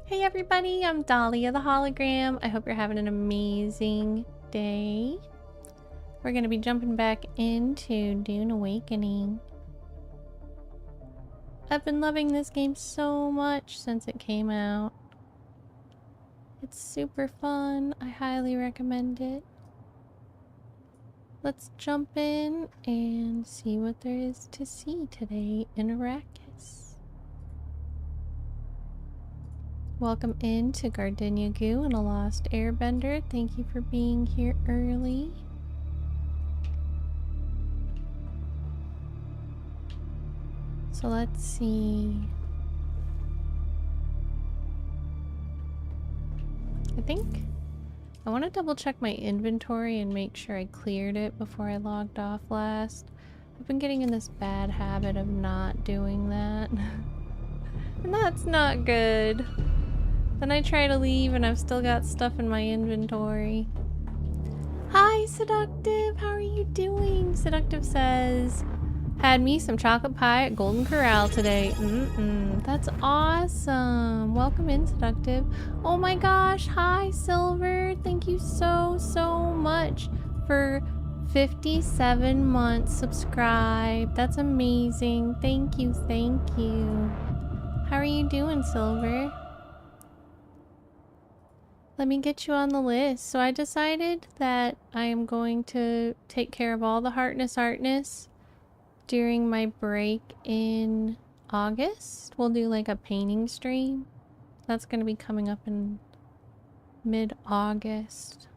Hey everybody, I'm Dahlia the Hologram. I hope you're having an amazing day. We're going to be jumping back into Dune Awakening. I've been loving this game so much since it came out. It's super fun. I highly recommend it. Let's jump in and see what there is to see today in Arrakis. Welcome in to Gardenia Goo and a Lost Airbender. Thank you for being here early. So let's see. I want to double check my inventory and make sure I cleared it before I logged off last. I've been getting in this bad habit of not doing that. And that's not good. Then I try to leave and I've still got stuff in my inventory. Hi, Seductive! How are you doing? Seductive says, had me some chocolate pie at Golden Corral today. That's awesome. Welcome in, Seductive. Oh my gosh, hi, Silver. Thank you so much for 57 months subscribed. That's amazing. Thank you, thank you. How are you doing, Silver? Let me get you on the list. So I decided that I am going to take care of all the Heartness during my break in August. We'll do like a painting stream. That's going to be coming up in mid-August.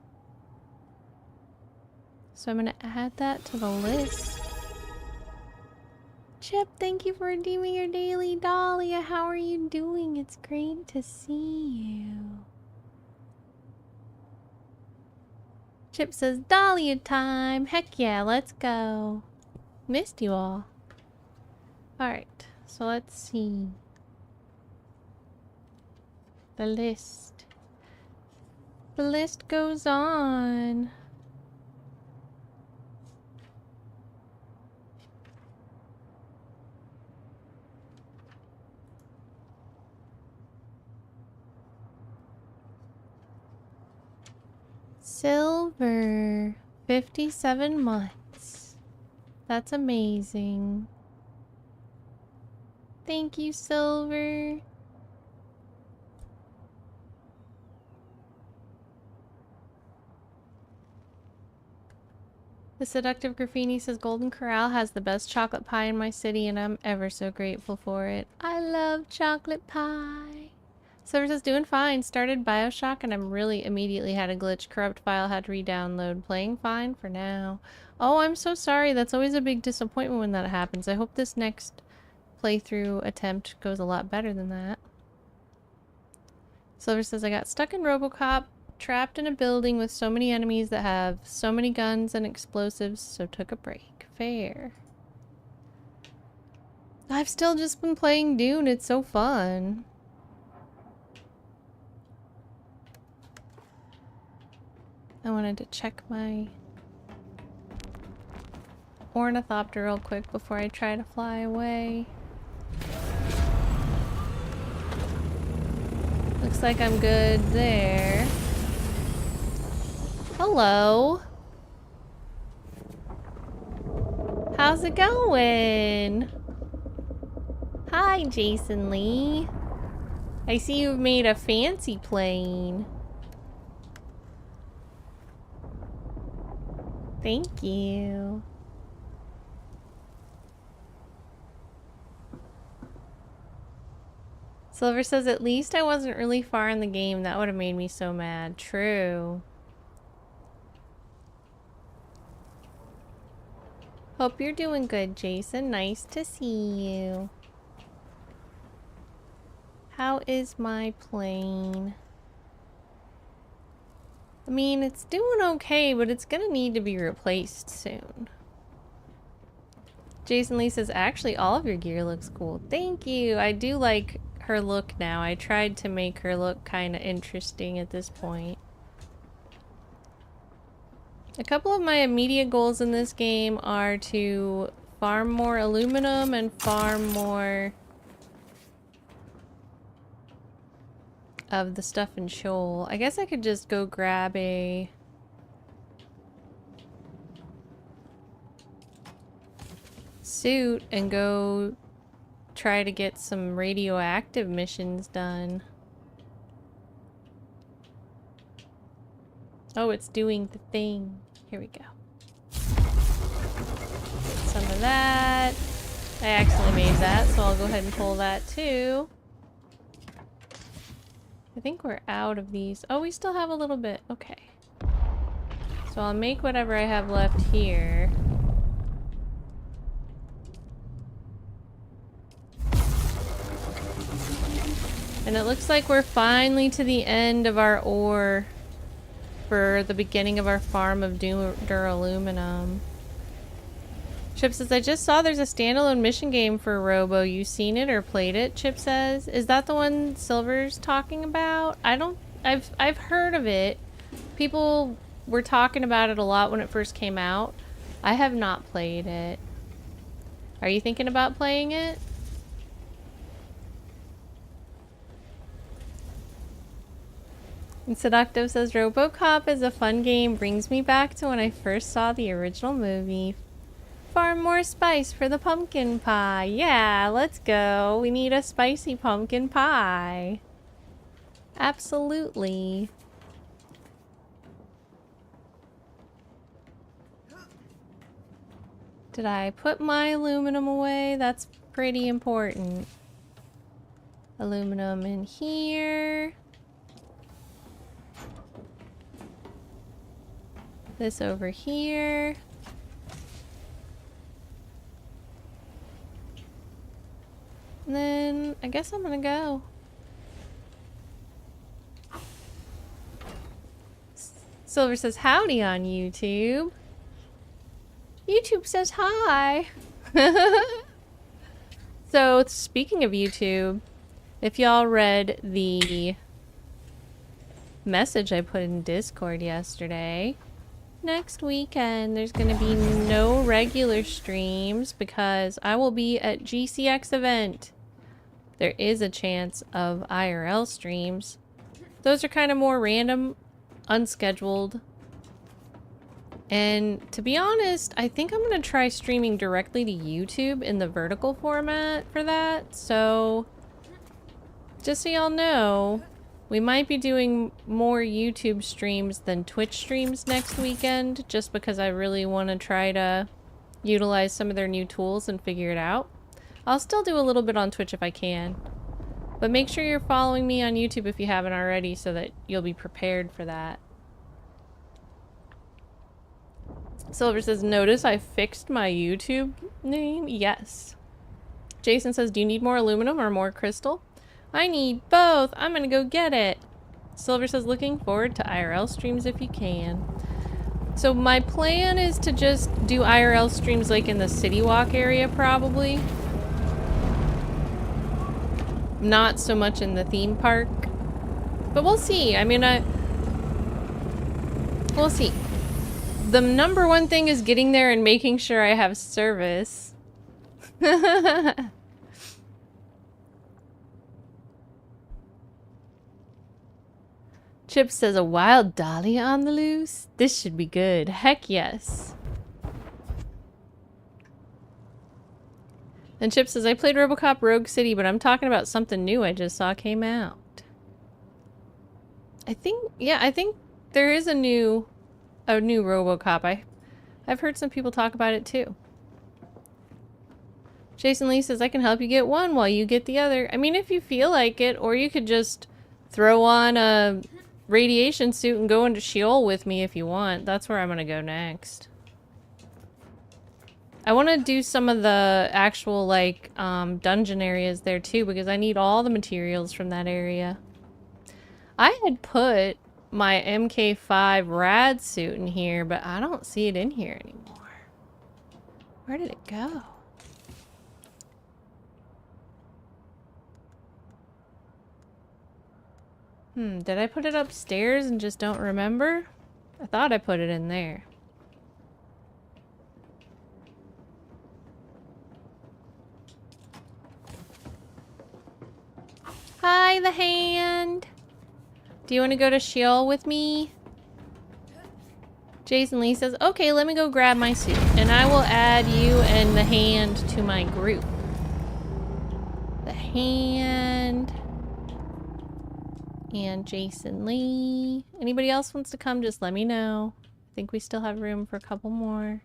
So I'm going to add that to the list. Chip, thank you for redeeming your daily. Dahlia, how are you doing? It's great to see you. Chip says, Dahlia time! Heck yeah, let's go. Missed you all. Alright, so let's see. The list. The list goes on. Silver. 57 months. That's amazing. Thank you, Silver. The Seductive Graffiti says Golden Corral has the best chocolate pie in my city and I'm ever so grateful for it. I love chocolate pie. Silver says doing fine. Started Bioshock and I'm really immediately had a glitch. Corrupt file had to re-download. Playing fine for now. Oh, I'm so sorry. That's always a big disappointment when that happens. I hope this next playthrough attempt goes a lot better than that. Silver says I got stuck in RoboCop, trapped in a building with so many enemies that have so many guns and explosives, so took a break. Fair. I've still just been playing Dune. It's so fun. I wanted to check my ornithopter real quick before I try to fly away. Looks like I'm good there. Hello. How's it going? Hi, Jason Lee. I see you've made a fancy plane. Thank you. Silver says, at least I wasn't really far in the game. That would have made me so mad. True. Hope you're doing good, Jason. Nice to see you. How is my plane? I mean, it's doing okay, but it's gonna need to be replaced soon. Jason Lee says, actually, all of your gear looks cool. Thank you. I do like her look now. I tried to make her look kind of interesting at this point. A couple of my immediate goals in this game are to farm more aluminum and farm more of the stuff in Shoal. I guess I could just go grab a... suit and go try to get some radioactive missions done. Oh, it's doing the thing. Here we go. Get some of that. I accidentally made that, so I'll go ahead and pull that too. I think we're out of these. Oh, we still have a little bit. Okay. So I'll make whatever I have left here. And it looks like we're finally to the end of our ore for the beginning of our farm of Duraluminum. Chip says, I just saw there's a standalone mission game for Robo. You seen it or played it? Chip says, is that the one Silver's talking about? I've heard of it. People were talking about it a lot when it first came out. I have not played it. Are you thinking about playing it? And Seductive says, RoboCop is a fun game. Brings me back to when I first saw the original movie. Far more spice for the pumpkin pie. Yeah, let's go. We need a spicy pumpkin pie. Absolutely. Did I put my aluminum away? That's pretty important. Aluminum in here. This over here. And then I guess I'm gonna go. Silver says howdy on YouTube. YouTube says hi. So speaking of YouTube, if y'all read the message I put in Discord yesterday, next weekend there's gonna be no regular streams because I will be at GCX event. There is a chance of IRL streams. Those are kind of more random, unscheduled. And to be honest, I think I'm gonna try streaming directly to YouTube in the vertical format for that. So just so y'all know, we might be doing more YouTube streams than Twitch streams next weekend, just because I really want to try to utilize some of their new tools and figure it out. I'll still do a little bit on Twitch if I can. But make sure you're following me on YouTube if you haven't already so that you'll be prepared for that. Silver says, notice I fixed my YouTube name? Yes. Jason says, do you need more aluminum or more crystal? I need both. I'm gonna go get it. Silver says, looking forward to IRL streams if you can. So my plan is to just do IRL streams like in the City Walk area probably. Not so much in the theme park. But we'll see. I mean, we'll see. The number one thing is getting there and making sure I have service. Chip says, a wild dahlia on the loose? This should be good. Heck yes. And Chip says, I played RoboCop Rogue City, but I'm talking about something new I just saw came out. I think there is a new RoboCop. I've heard some people talk about it too. Jason Lee says, I can help you get one while you get the other. I mean, if you feel like it, or you could just throw on a radiation suit and go into Sheol with me if you want. That's where I'm gonna go next. I want to do some of the actual, like, dungeon areas there too, because I need all the materials from that area. I had put my MK5 rad suit in here, but I don't see it in here anymore. Where did it go? Did I put it upstairs and just don't remember? I thought I put it in there. Hi, the hand! Do you want to go to Sheol with me? Jason Lee says, okay, let me go grab my suit, and I will add you and the hand to my group. The hand and Jason Lee. Anybody else wants to come, just let me know. I think we still have room for a couple more.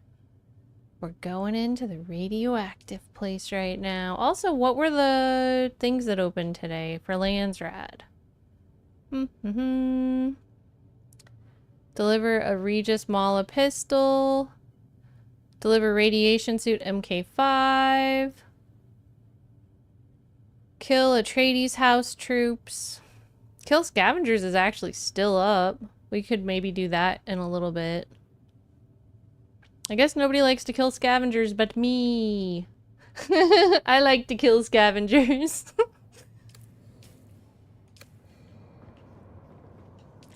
We're going into the radioactive place right now. Also, what were the things that opened today for Landsrad? Deliver a Regis Mala pistol. Deliver radiation suit MK5. Kill Atreides house troops. Kill scavengers is actually still up. We could maybe do that in a little bit. I guess nobody likes to kill scavengers but me. I like to kill scavengers.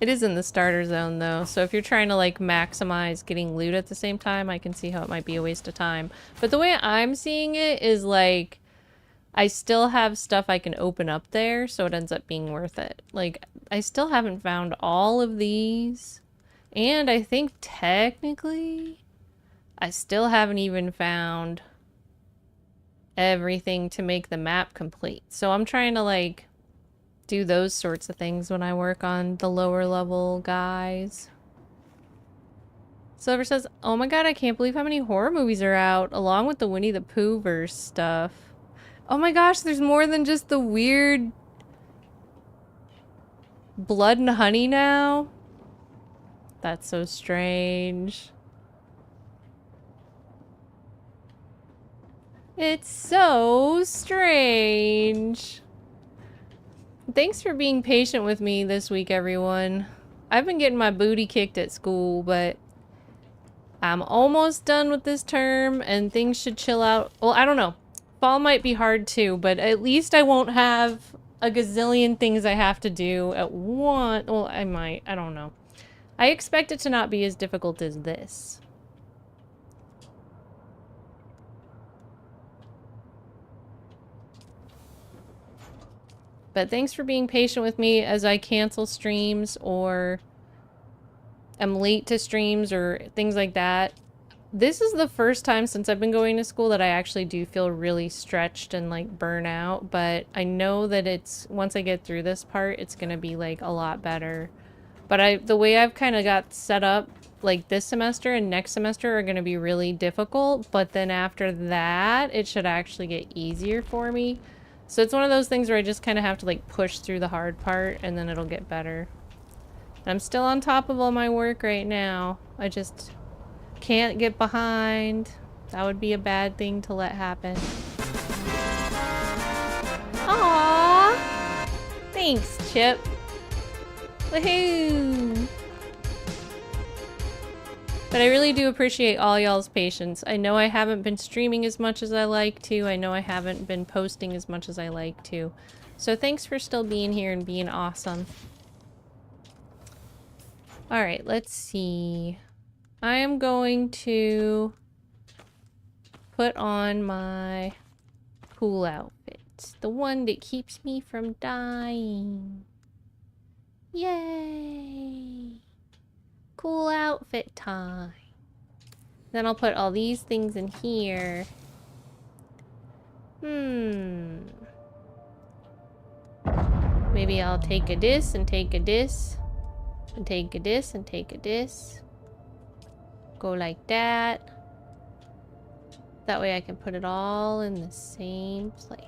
It is in the starter zone though, so if you're trying to like maximize getting loot at the same time, I can see how it might be a waste of time. But the way I'm seeing it is like, I still have stuff I can open up there, so it ends up being worth it. Like, I still haven't found all of these, and I think technically, I still haven't even found everything to make the map complete. So I'm trying to like, do those sorts of things when I work on the lower level guys. Silver says, oh my god, I can't believe how many horror movies are out, along with the Winnie the Pooh verse stuff. Oh my gosh, there's more than just the weird blood and honey now? That's so strange. It's so strange. Thanks for being patient with me this week, everyone. I've been getting my booty kicked at school, but I'm almost done with this term and things should chill out. Well, I don't know. Fall might be hard too, but at least I won't have a gazillion things I have to do at once. Well, I might. I don't know. I expect it to not be as difficult as this. But thanks for being patient with me as I cancel streams or am late to streams or things like that. This is the first time since I've been going to school that I actually do feel really stretched and like burn out. But I know that it's, once I get through this part, it's going to be like a lot better. But the way I've kind of got set up, like this semester and next semester are going to be really difficult. But then after that, it should actually get easier for me. So it's one of those things where I just kind of have to like push through the hard part and then it'll get better. I'm still on top of all my work right now. I just can't get behind. That would be a bad thing to let happen. Aww! Thanks, Chip. Woohoo! But I really do appreciate all y'all's patience. I know I haven't been streaming as much as I like to. I know I haven't been posting as much as I like to. So thanks for still being here and being awesome. Alright, let's see. I am going to put on my cool outfit. The one that keeps me from dying. Yay! Cool outfit time. Then I'll put all these things in here. Maybe I'll take a dis and take a dis. And take a dis and take a dis. Go like that. That way I can put it all in the same place.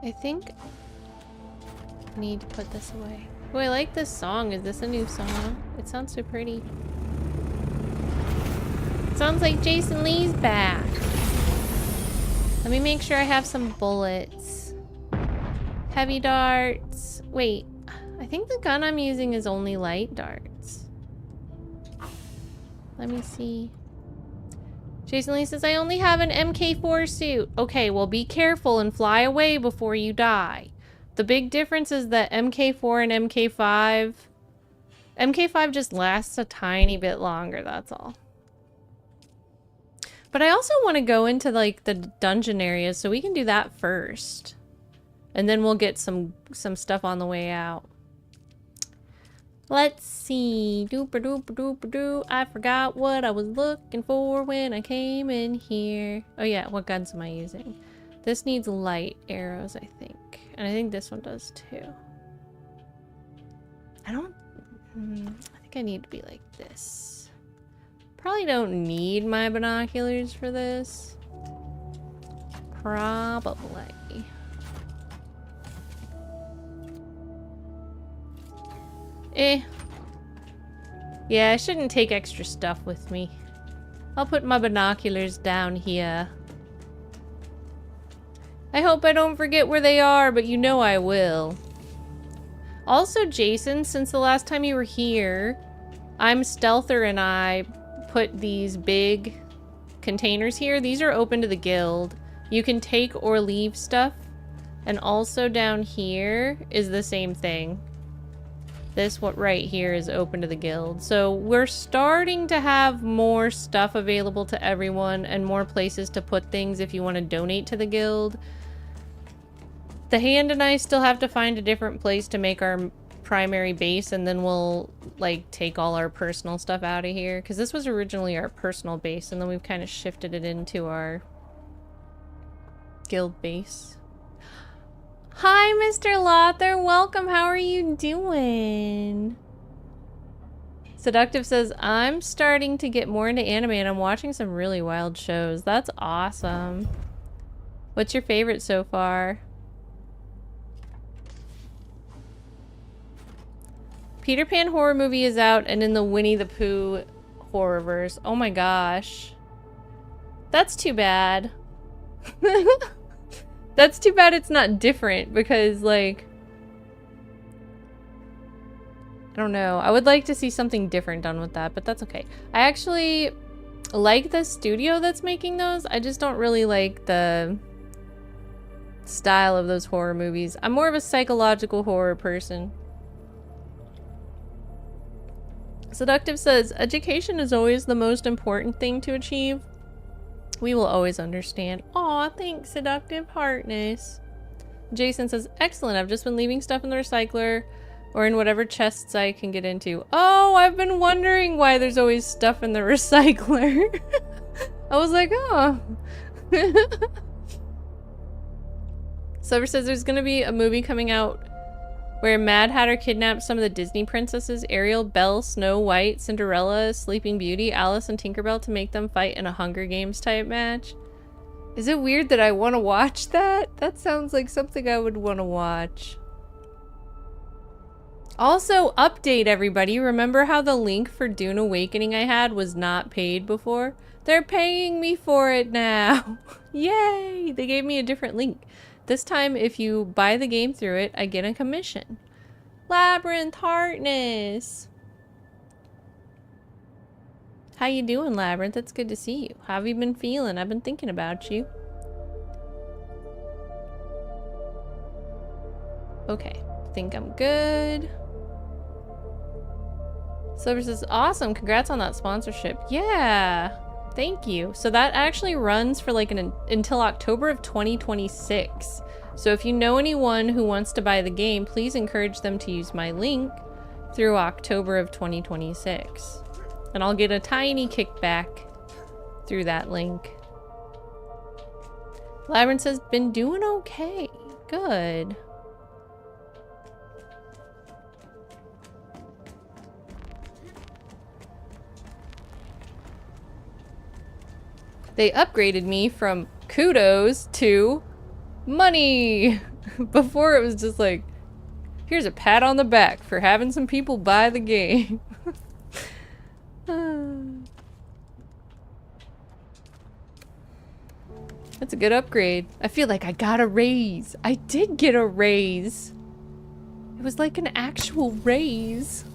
I think I need to put this away. Oh, I like this song. Is this a new song? It sounds so pretty. It sounds like Jason Lee's back. Let me make sure I have some bullets. Heavy darts. Wait, I think the gun I'm using is only light darts. Let me see. Jason Lee says, I only have an MK4 suit. Okay, well be careful and fly away before you die. The big difference is that MK4 and MK5 just lasts a tiny bit longer, that's all. But I also want to go into like the dungeon areas, so we can do that first. And then we'll get some stuff on the way out. Let's see. Doop-a-doop-a-doop-a-doo. I forgot what I was looking for when I came in here. Oh yeah, what guns am I using? This needs light arrows, I think. And I think this one does too. I think I need to be like this. Probably don't need my binoculars for this. Probably. Yeah, I shouldn't take extra stuff with me. I'll put my binoculars down here. I hope I don't forget where they are, but you know I will. Also, Jason, since the last time you were here, I'm Stealther and I put these big containers here. These are open to the guild. You can take or leave stuff. And also down here is the same thing. This what right here is open to the guild. So we're starting to have more stuff available to everyone and more places to put things if you want to donate to the guild. The Hand and I still have to find a different place to make our primary base, and then we'll like take all our personal stuff out of here, because this was originally our personal base and then we've kind of shifted it into our guild base. Hi, Mr. Lothar. Welcome. How are you doing? Seductive says, I'm starting to get more into anime and I'm watching some really wild shows. That's awesome. What's your favorite so far? Peter Pan horror movie is out and in the Winnie the Pooh horrorverse. Oh my gosh. That's too bad. That's too bad it's not different, because like, I don't know. I would like to see something different done with that, but that's okay. I actually like the studio that's making those. I just don't really like the style of those horror movies. I'm more of a psychological horror person. Seductive says, education is always the most important thing to achieve. We will always understand. Aw, thanks, Seductive Heartness. Jason says, excellent. I've just been leaving stuff in the recycler or in whatever chests I can get into. Oh, I've been wondering why there's always stuff in the recycler. I was like, oh. Silver says there's going to be a movie coming out where Mad Hatter kidnaps some of the Disney princesses, Ariel, Belle, Snow White, Cinderella, Sleeping Beauty, Alice, and Tinkerbell, to make them fight in a Hunger Games type match. Is it weird that I want to watch that? That sounds like something I would want to watch. Also, update everybody. Remember how the link for Dune Awakening I had was not paid before? They're paying me for it now. Yay! They gave me a different link. This time, if you buy the game through it, I get a commission. Labyrinth Heartness! How you doing, Labyrinth? It's good to see you. How have you been feeling? I've been thinking about you. Okay, think I'm good. Silver says, awesome, congrats on that sponsorship. Yeah, thank you. So that actually runs for like until October of 2026. So if you know anyone who wants to buy the game, please encourage them to use my link through October of 2026. And I'll get a tiny kickback through that link. Labyrinth says, been doing okay. Good. They upgraded me from kudos to money. Before it was just like, here's a pat on the back for having some people buy the game. That's a good upgrade. I feel like I got a raise. I did get a raise. It was like an actual raise.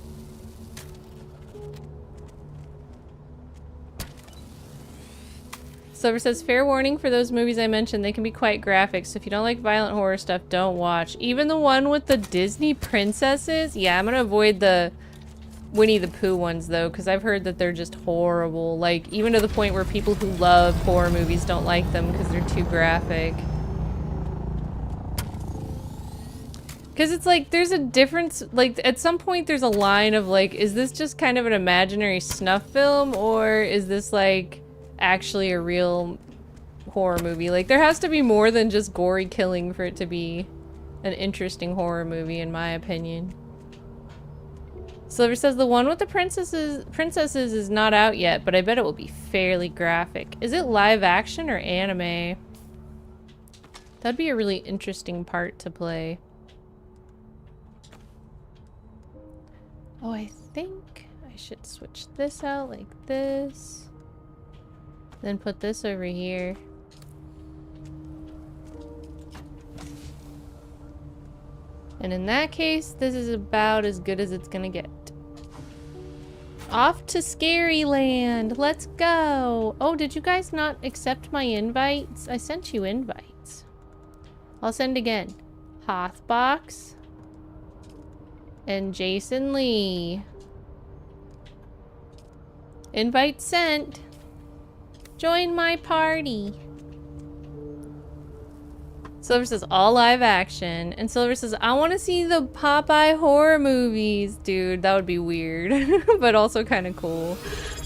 Silver says, fair warning for those movies I mentioned, they can be quite graphic, so if you don't like violent horror stuff, don't watch. Even the one with the Disney princesses? Yeah, I'm gonna avoid the Winnie the Pooh ones, though, because I've heard that they're just horrible. Like, even to the point where people who love horror movies don't like them because they're too graphic. Because it's like, there's a difference, like, at some point there's a line of, like, is this just kind of an imaginary snuff film, or is this, like, actually a real horror movie? Like, there has to be more than just gory killing for it to be an interesting horror movie, in my opinion. Silver says, the one with the princesses is not out yet, but I bet it will be fairly graphic. Is it live action or anime? That'd be a really interesting part to play. Oh, I think I should switch this out like this. Then put this over here. And in that case, this is about as good as it's gonna get. Off to Scary Land. Let's go. Oh, did you guys not accept my invites? I sent you invites. I'll send again. Hothbox. And Jason Lee. Invite sent. Join my party. Silver says, all live action. And Silver says, I want to see the Popeye horror movies. Dude, that would be weird. But also kind of cool.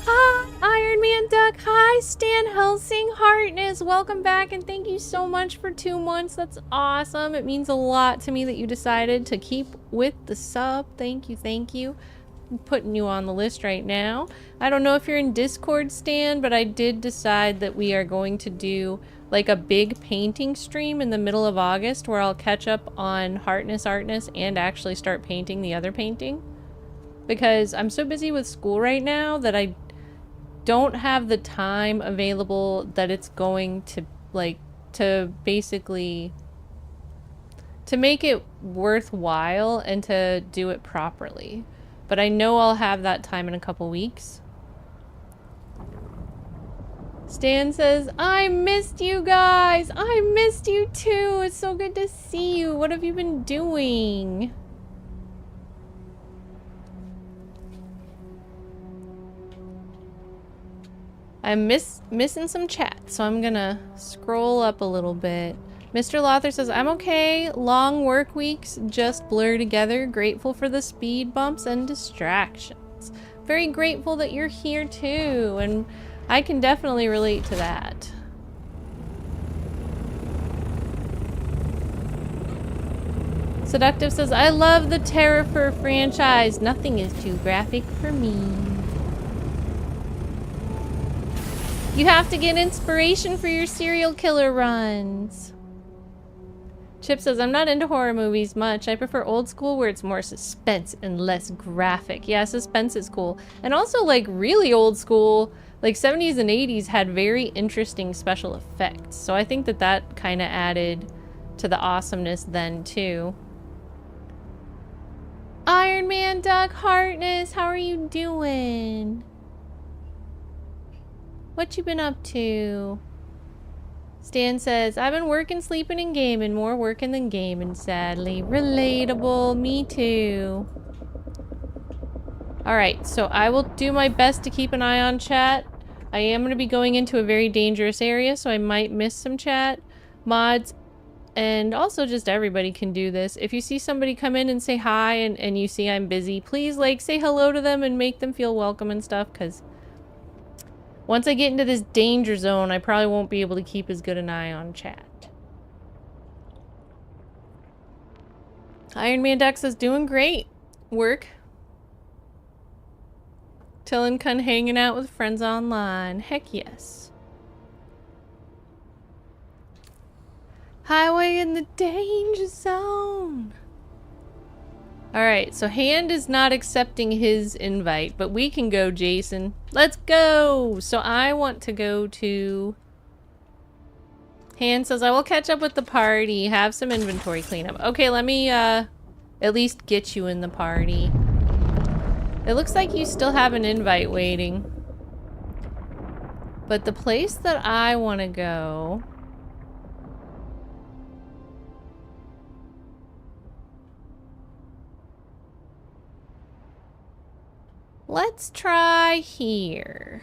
Hi, Iron Man Duck. Hi, Stan Helsing Hartness. Welcome back, and thank you so much for 2 months. That's awesome. It means a lot to me that you decided to keep with the sub. Thank you, thank you. I'm putting you on the list right now. I don't know if you're in Discord, Stan, but I did decide that we are going to do like a big painting stream in the middle of August where I'll catch up on Hartness and actually start painting the other painting. Because I'm so busy with school right now that I don't have the time available that it's going to, like, to basically, to make it worthwhile and to do it properly. But I know I'll have that time in a couple weeks. Stan says, I missed you guys! I missed you too! It's so good to see you! What have you been doing? I'm missing some chat, so I'm gonna scroll up a little bit. Mr. Lothar says, I'm okay. Long work weeks just blur together. Grateful for the speed bumps and distractions. Very grateful that you're here too, and I can definitely relate to that. Seductive says, I love the Terrorfur franchise. Nothing is too graphic for me. You have to get inspiration for your serial killer runs. Chip says, I'm not into horror movies much. I prefer old school where it's more suspense and less graphic. Yeah, suspense is cool. And also, like, really old school, like 70s and 80s had very interesting special effects. So I think that that kind of added to the awesomeness then, too. Iron Man Duck Hartness, how are you doing? What you been up to? Stan says, I've been working, sleeping, and gaming. More working than gaming, sadly. Relatable. Me too. Alright, so I will do my best to keep an eye on chat. I am going to be going into a very dangerous area, so I might miss some chat. Mods, and also just everybody can do this. If you see somebody come in and say hi and you see I'm busy, please, like, say hello to them and make them feel welcome and stuff, because once I get into this danger zone, I probably won't be able to keep as good an eye on chat. Iron Man Duck says, doing great. Work. Chillin' cunt hanging out with friends online. Heck yes. Highway in the danger zone. Alright, so Hand is not accepting his invite, but we can go, Jason. Let's go! So I want to go to... Hand says, I will catch up with the party, have some inventory cleanup. Okay, let me at least get you in the party. It looks like you still have an invite waiting. But the place that I want to go... Let's try here.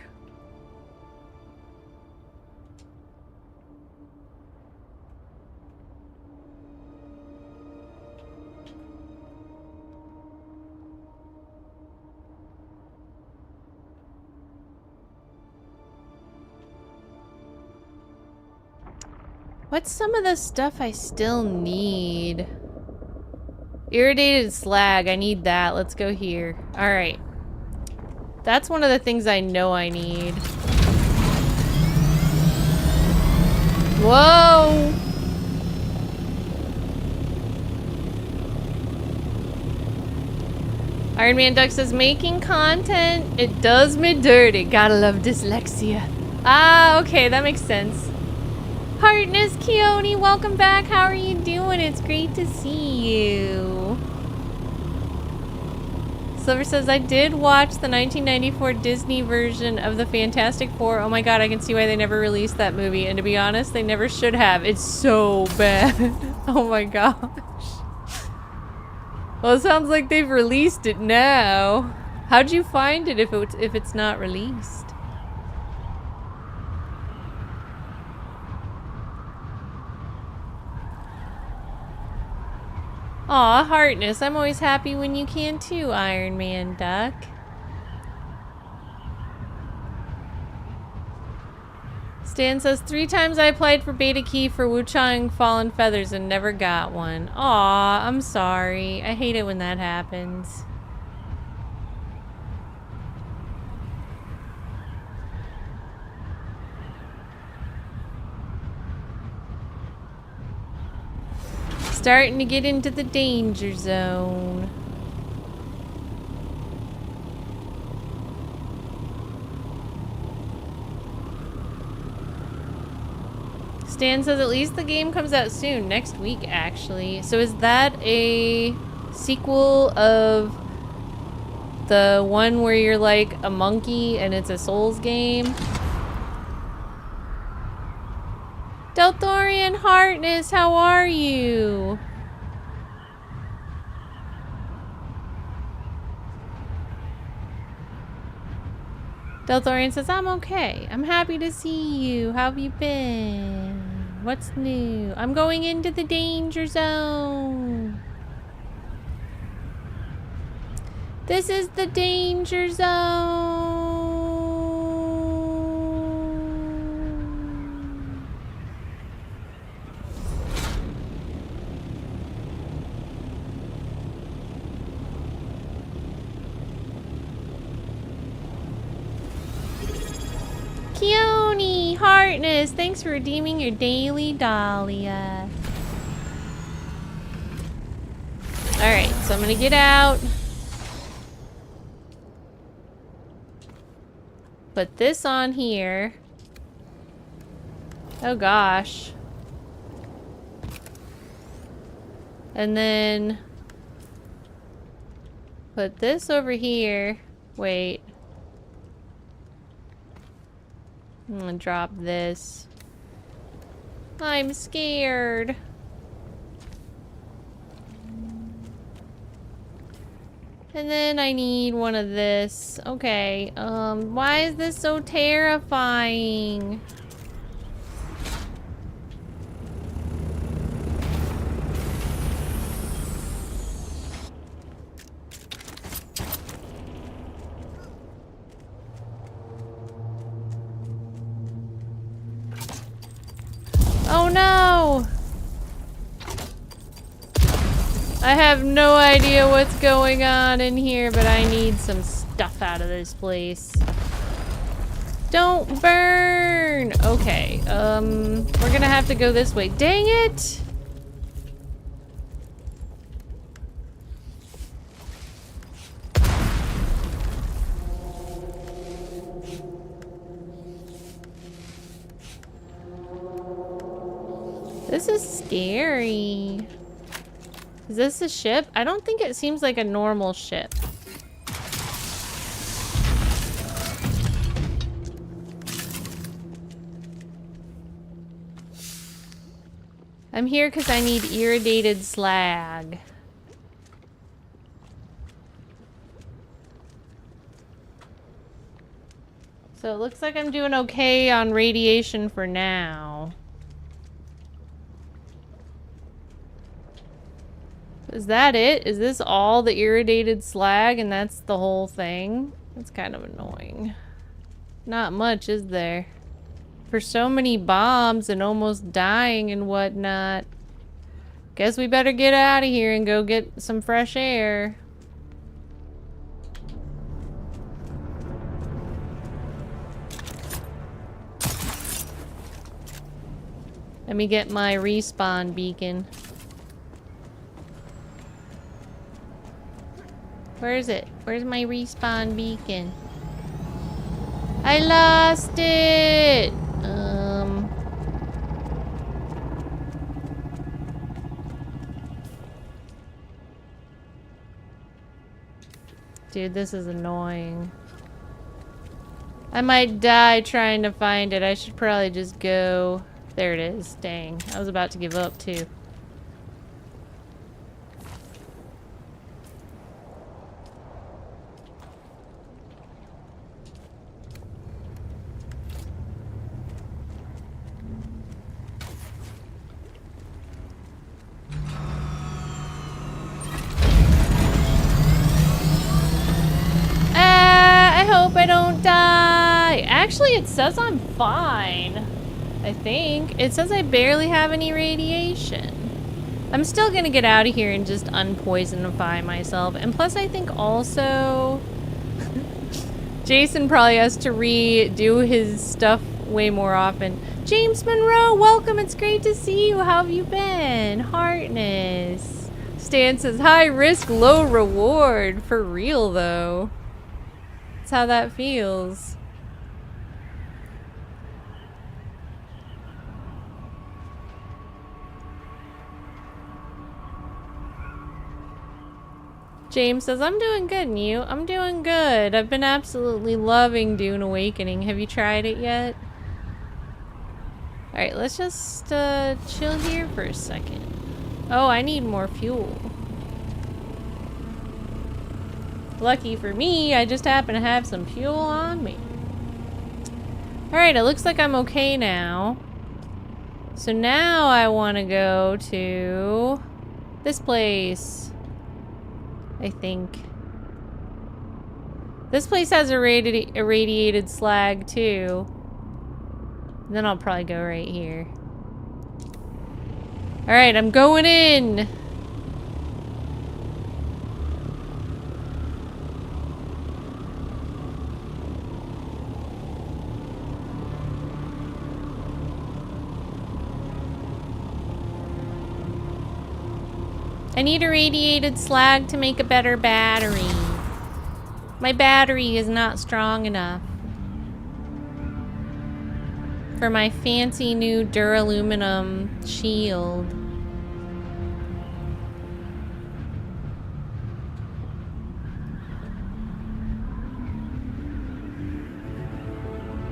What's some of the stuff I still need? Irradiated slag. I need that. Let's go here. All right. That's one of the things I know I need. Whoa! Iron Man Duck says, making content, it does me dirty. Gotta love dyslexia. Ah, okay, that makes sense. Heartness Keone, welcome back. How are you doing? It's great to see you. Silver says, I did watch the 1994 Disney version of the Fantastic Four. Oh my god, I can see why they never released that movie. And to be honest, they never should have. It's so bad. Oh my gosh. Well, it sounds like they've released it now. How'd you find it if it's not released? Aw, Heartness, I'm always happy when you can too, Iron Man Duck. Stan says, 3 times I applied for beta key for Wuchang Fallen Feathers and never got one. Aw, I'm sorry. I hate it when that happens. Starting to get into the danger zone. Stan says at least the game comes out soon, next week actually. So is that a sequel of the one where you're like a monkey and it's a Souls game? Delthorian Heartness, how are you? Delthorian says, I'm okay. I'm happy to see you. How have you been? What's new? I'm going into the danger zone. This is the danger zone. Keone, Heartness, thanks for redeeming your daily Dahlia. Alright, so I'm gonna get out. Put this on here. Oh gosh. And then put this over here. Wait. I'm gonna drop this. I'm scared. And then I need one of this. Okay, why is this so terrifying? Oh no! I have no idea what's going on in here, but I need some stuff out of this place. Don't burn! Okay, we're gonna have to go this way. Dang it! This is scary. Is this a ship? I don't think it seems like a normal ship. I'm here because I need irradiated slag. So it looks like I'm doing okay on radiation for now. Is that it? Is this all the irradiated slag and that's the whole thing? That's kind of annoying. Not much, is there? For so many bombs and almost dying and whatnot. Guess we better get out of here and go get some fresh air. Let me get my respawn beacon. Where is it? Where's my respawn beacon? I lost it! Dude, this is annoying. I might die trying to find it. I should probably just go. There it is. Dang. I was about to give up too. I don't die. Actually, it says I'm fine. I think. It says I barely have any radiation. I'm still gonna get out of here and just unpoisonify myself. And plus, I think also... Jason probably has to redo his stuff way more often. James Monroe, welcome. It's great to see you. How have you been? Heartness. Stan says, high risk, low reward. For real, though. That's how that feels. James says, I'm doing good, and you? I'm doing good. I've been absolutely loving Dune Awakening. Have you tried it yet? Alright, let's just chill here for a second. Oh, I need more fuel. Lucky for me, I just happen to have some fuel on me. Alright, it looks like I'm okay now. So now I want to go to this place. I think. This place has irradiated slag too. Then I'll probably go right here. Alright, I'm going in! I need irradiated slag to make a better battery. My battery is not strong enough for my fancy new Duraluminum shield.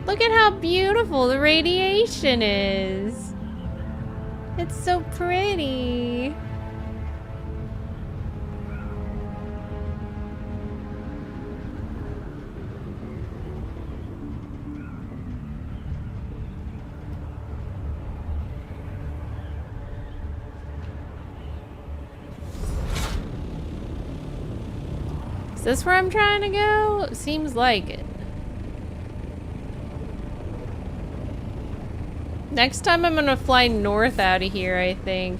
Look at how beautiful the radiation is. It's so pretty. Is this where I'm trying to go? It seems like it. Next time I'm gonna fly north out of here, I think.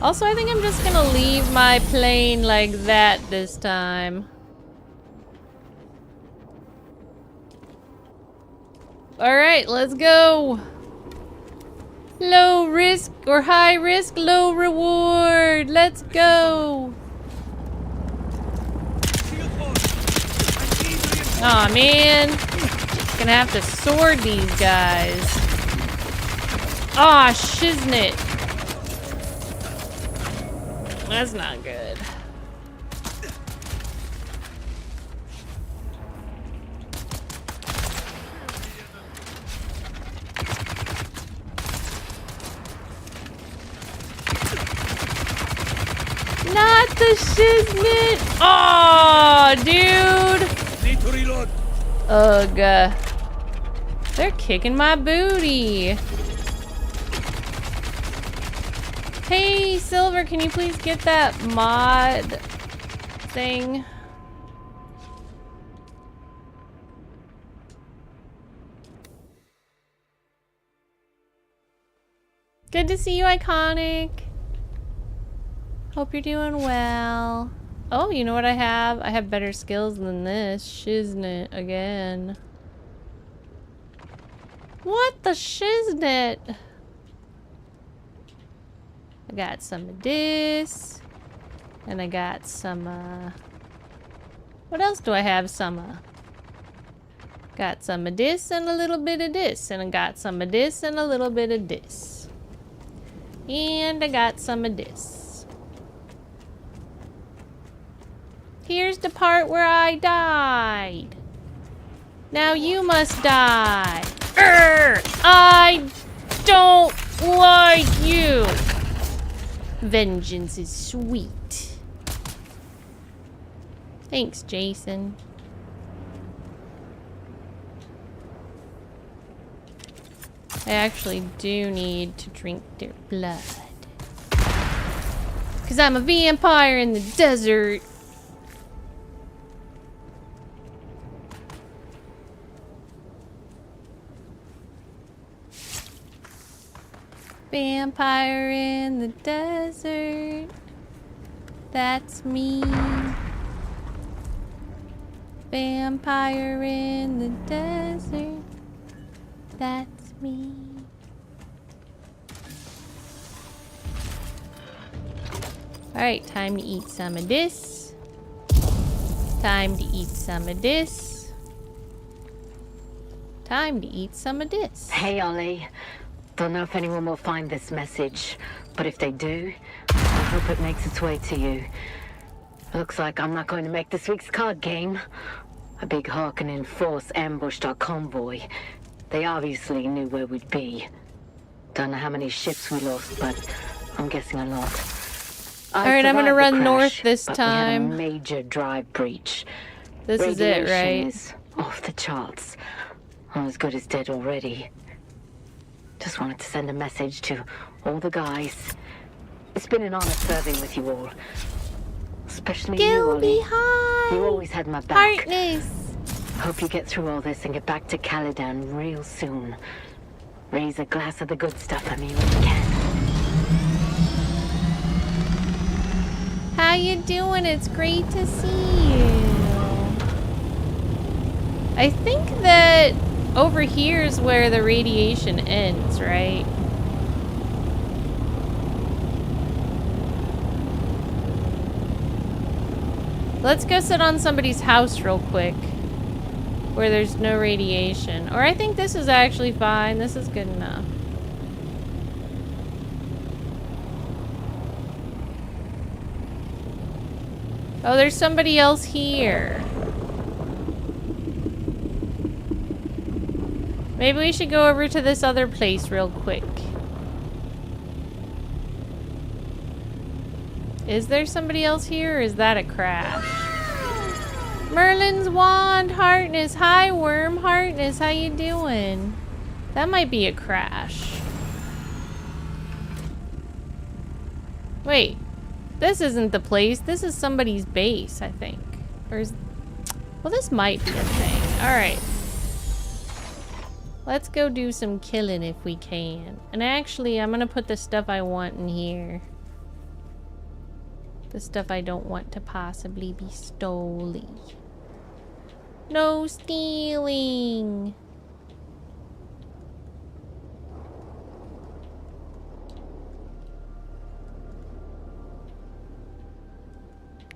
Also, I think I'm just gonna leave my plane like that this time. Alright, let's go. Low risk or high risk, low reward. Let's go. Aw, man. Gonna have to sword these guys. Aw, shiznit. That's not good. What the shiznit? Aw, dude. Need to reload. Ugh. They're kicking my booty. Hey, Silver, can you please get that mod thing? Good to see you, Iconic. Hope you're doing well. Oh, you know what I have? I have better skills than this. Shiznit again. What the shiznit? I got some of this. And I got some, what else do I have? Some, got some of this and a little bit of this. And I got some of this and a little bit of this. And I got some of this. Here's the part where I died. Now you must die. I don't like you. Vengeance is sweet. Thanks, Jason. I actually do need to drink their blood. 'Cause I'm a vampire in the desert. Vampire in the desert. That's me. Vampire in the desert. That's me. Alright, time to eat some of this. Time to eat some of this. Time to eat some of this. Hey, Ollie. Don't know if anyone will find this message, but if they do, I hope it makes its way to you. Looks like I'm not going to make this week's card game. A big Harkonnen force ambushed our convoy. They obviously knew where we'd be. Don't know how many ships we lost, but I'm guessing a lot. Alright, I'm gonna run north this time. We had a major drive breach. This is it, Radiation right? is off the charts. I'm as good as dead already. Just wanted to send a message to all the guys. It's been an honor serving with you all. Especially you, Ollie. Hi! You always had my back. Heartness! Hope you get through all this and get back to Caladan real soon. Raise a glass of the good stuff for me when you can. How you doing? It's great to see you. I think that over here is where the radiation ends, right? Let's go sit on somebody's house real quick where there's no radiation. Or I think this is actually fine. This is good enough. Oh, there's somebody else here. Maybe we should go over to this other place real quick. Is there somebody else here, or is that a crash? Merlin's wand, Heartness. Hi, Worm. Heartness, how you doing? That might be a crash. Wait. This isn't the place. This is somebody's base, I think. Or is... Well, this might be a thing. Alright. Let's go do some killing if we can. And actually, I'm gonna put the stuff I want in here. The stuff I don't want to possibly be stolen. No stealing!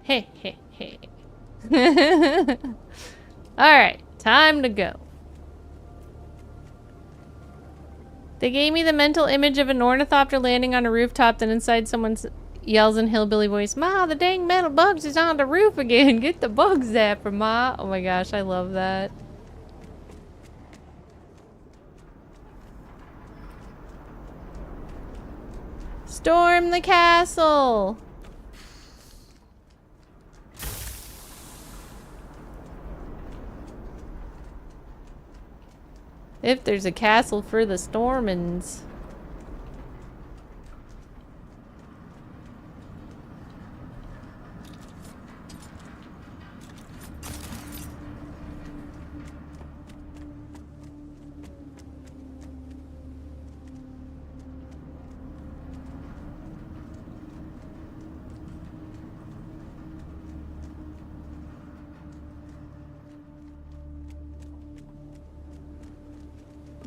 Hey, hey, hey. Alright, time to go. They gave me the mental image of an ornithopter landing on a rooftop, then inside someone yells in hillbilly voice, "Ma, the dang metal bugs is on the roof again. Get the bug zapper, Ma." Oh my gosh, I love that. Storm the castle. If there's a castle for the Stormans.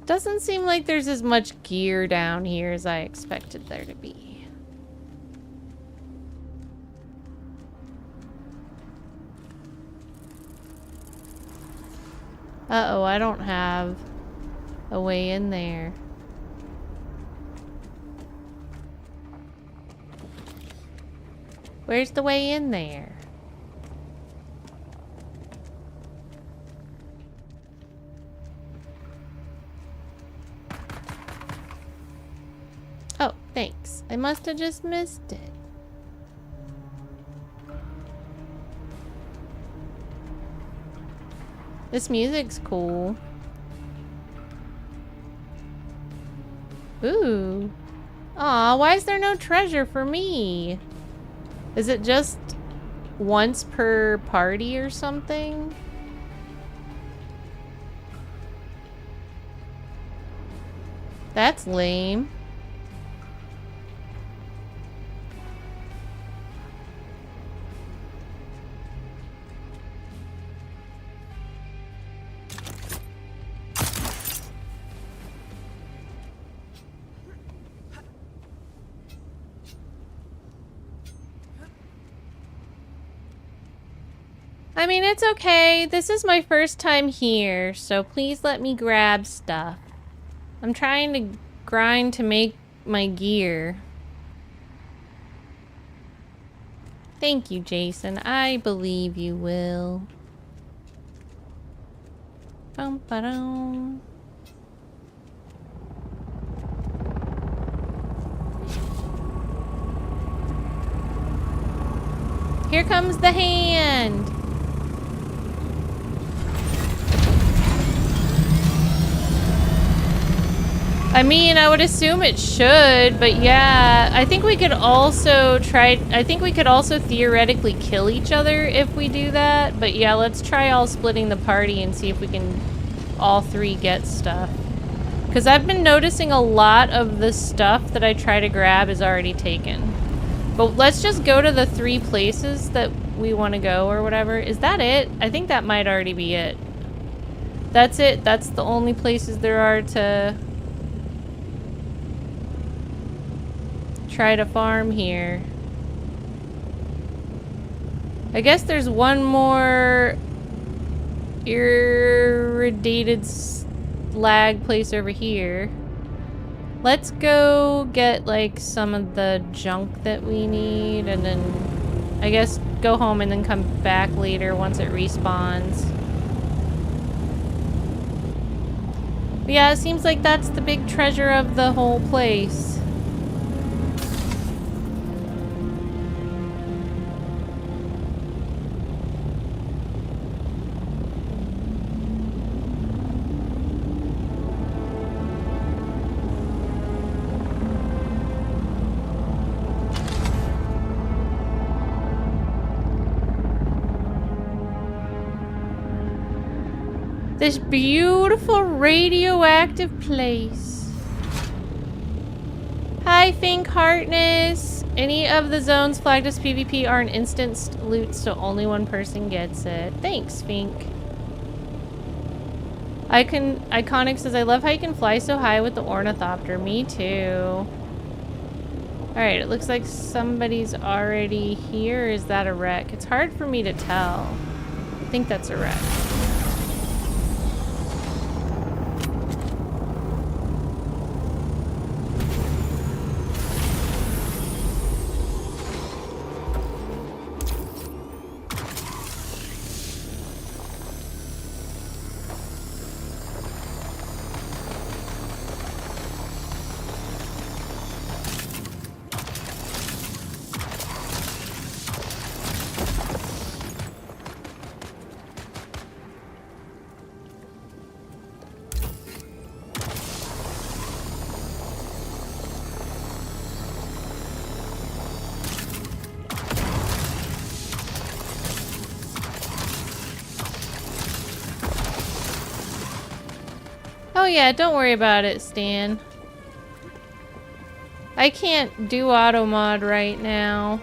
Doesn't seem like there's as much gear down here as I expected there to be. Uh-oh, I don't have a way in there. Where's the way in there? Oh, thanks. I must have just missed it. This music's cool. Ooh. Aw, why is there no treasure for me? Is it just once per party or something? That's lame. I mean, it's okay. This is my first time here, so please let me grab stuff. I'm trying to grind to make my gear. Thank you, Jason. I believe you will. Bum-ba-dum. Here comes the hand. I mean, I would assume it should, but yeah, I think we could also theoretically kill each other if we do that, but yeah, let's try all splitting the party and see if we can all three get stuff. Because I've been noticing a lot of the stuff that I try to grab is already taken. But let's just go to the 3 places that we want to go or whatever. Is that it? I think that might already be it. That's it. That's the only places there are to try to farm here. I guess there's one more irradiated slag place over here. Let's go get like some of the junk that we need and then I guess go home and then come back later once it respawns. But yeah, it seems like that's the big treasure of the whole place. This beautiful radioactive place. Hi, Fink Hartness. Any of the zones flagged as PvP are an instant loot, so only one person gets it. Thanks, Fink. Iconic says, I love how you can fly so high with the ornithopter. Me too. Alright, it looks like somebody's already here. Is that a wreck? It's hard for me to tell. I think that's a wreck. yeah, don't worry about it, Stan. I can't do auto mod right now.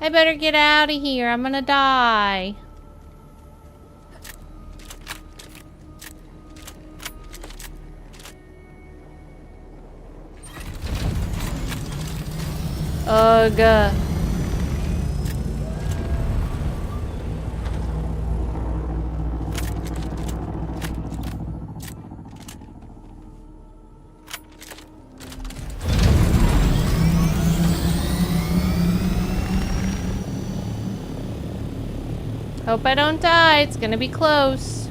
I better get out of here. I'm gonna die. Ugh. Hope I don't die. It's gonna be close.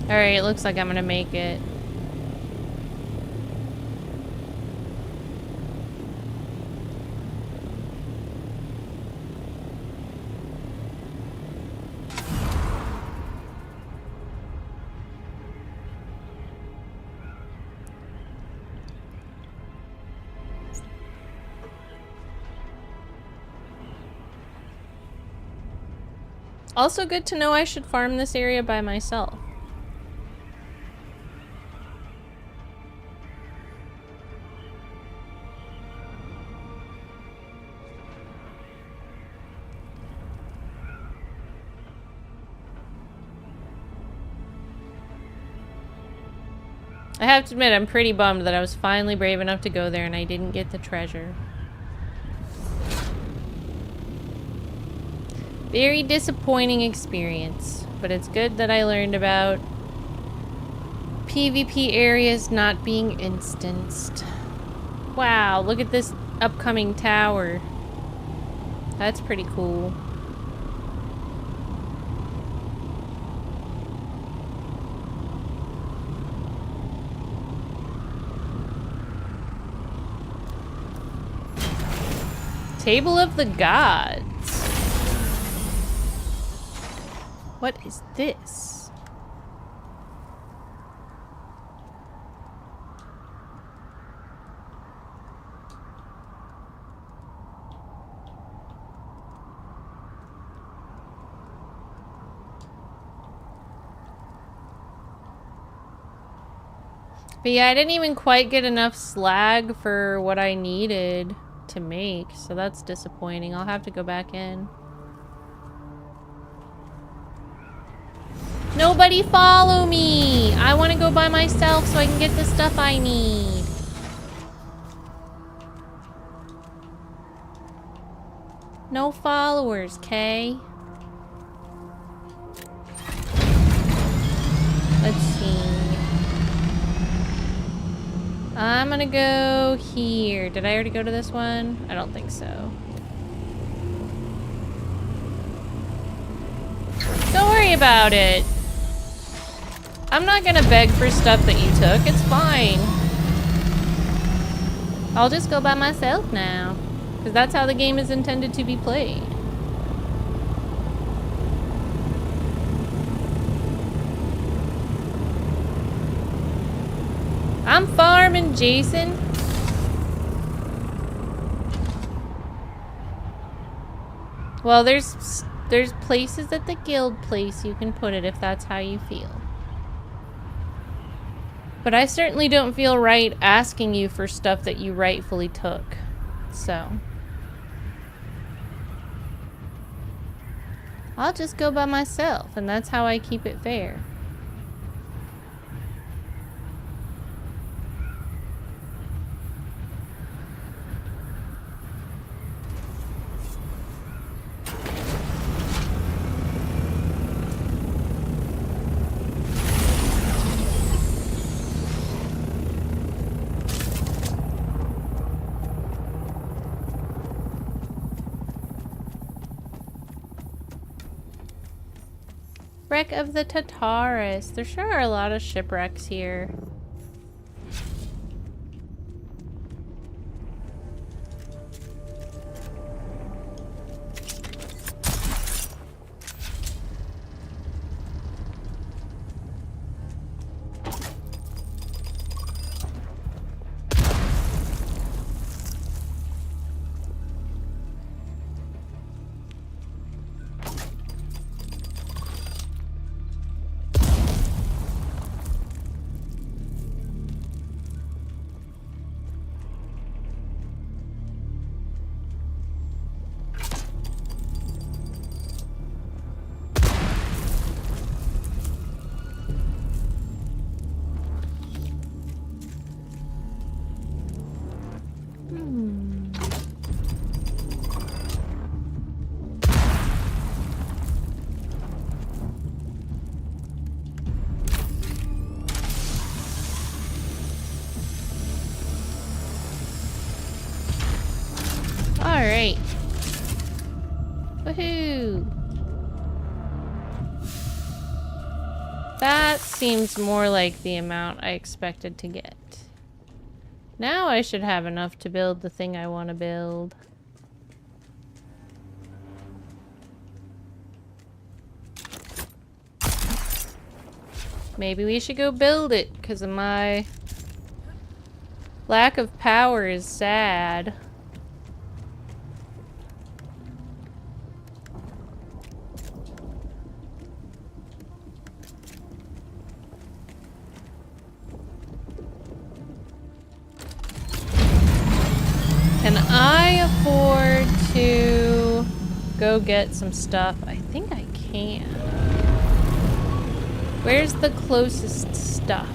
Alright, it looks like I'm gonna make it. Also good to know I should farm this area by myself. I have to admit, I'm pretty bummed that I was finally brave enough to go there and I didn't get the treasure. Very disappointing experience, but it's good that I learned about PvP areas not being instanced. Wow, look at this upcoming tower. That's pretty cool. Table of the Gods. What is this? But yeah, I didn't even quite get enough slag for what I needed to make, so that's disappointing. I'll have to go back in. Nobody follow me! I want to go by myself so I can get the stuff I need. No followers, Kay. Let's see. I'm gonna go here. Did I already go to this one? I don't think so. Don't worry about it. I'm not gonna beg for stuff that you took. It's fine. I'll just go by myself now. Because that's how the game is intended to be played. I'm farming, Jason. Well, there's places at the guild place you can put it if that's how you feel. But I certainly don't feel right asking you for stuff that you rightfully took. So I'll just go by myself, and that's how I keep it fair. Wreck of the Tartarus. There sure are a lot of shipwrecks here. Alright. Woohoo! That seems more like the amount I expected to get. Now I should have enough to build the thing I want to build. Maybe we should go build it, because of my lack of power is sad. Can I afford to go get some stuff? I think I can. Where's the closest stuff?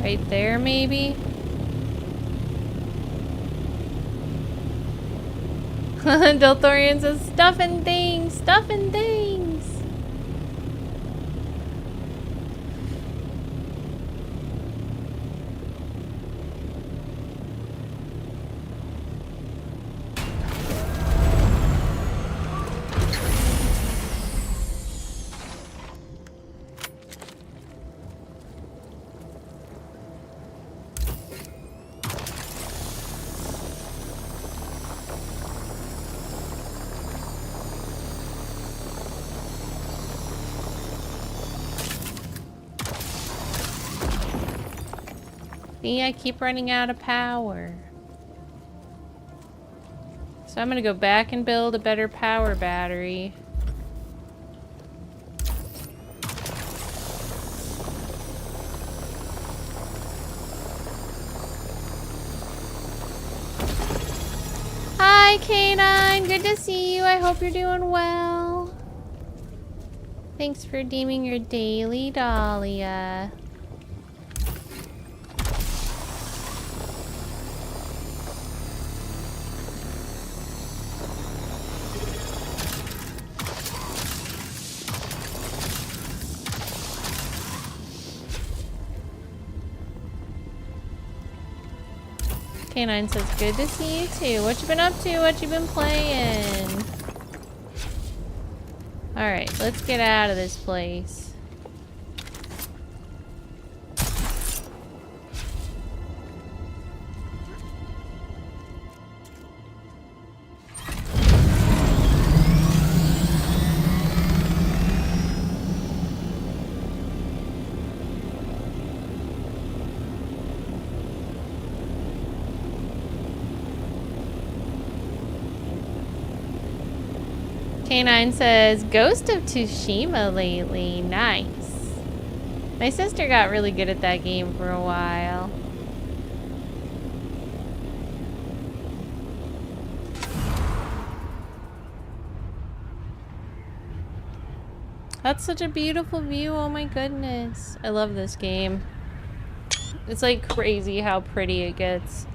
Right there, maybe? Delthorian says, stuff and things, stuff and things. See, I keep running out of power. So I'm gonna go back and build a better power battery. Hi, Canine! Good to see you. I hope you're doing well. Thanks for redeeming your daily Dahlia. Canine says, good to see you too. What you been up to? What you been playing? Alright, let's get out of this place. K9 says, Ghost of Tsushima lately. Nice. My sister got really good at that game for a while. That's such a beautiful view. Oh my goodness. I love this game. It's like crazy how pretty it gets.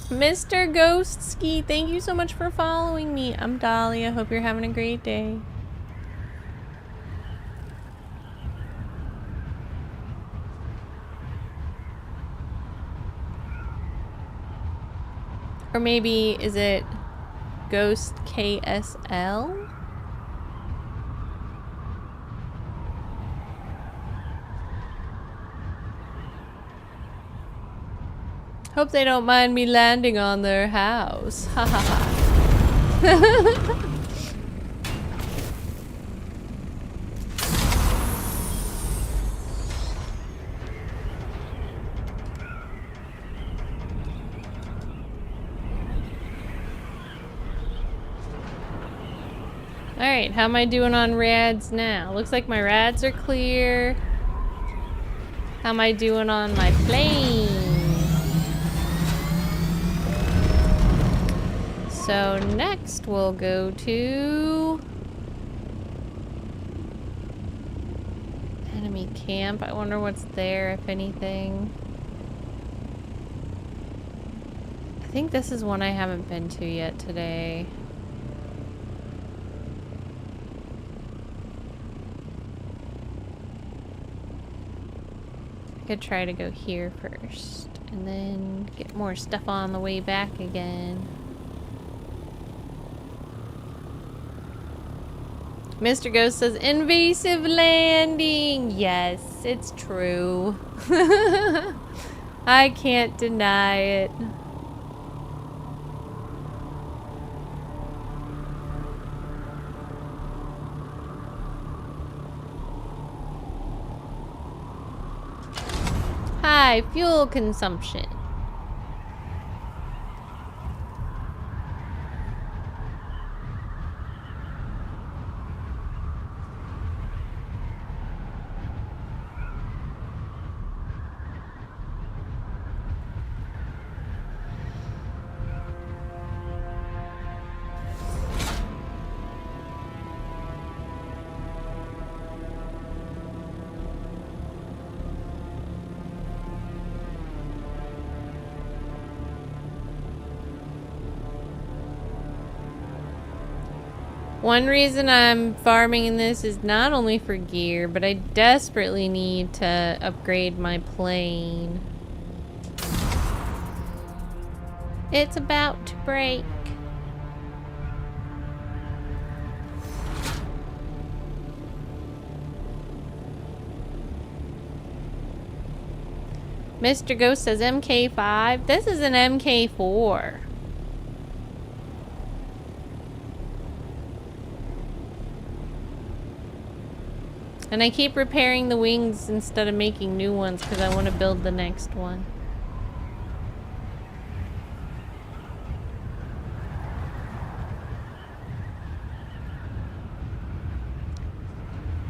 Mr. Ghostski, thank you so much for following me. I'm Dahlia. Hope you're having a great day. Or maybe, is it Ghost KSL? Hope they don't mind me landing on their house. Ha ha ha. Alright, how am I doing on rads now? Looks like my rads are clear. How am I doing on my plane? So next we'll go to enemy camp. I wonder what's there, if anything. I think this is one I haven't been to yet today. I could try to go here first and then get more stuff on the way back again. Mr. Ghost says, invasive landing! Yes, it's true. I can't deny it. High fuel consumption. One reason I'm farming in this is not only for gear, but I desperately need to upgrade my plane. It's about to break. Mr. Ghost says MK5. This is an MK4. And I keep repairing the wings instead of making new ones because I want to build the next one.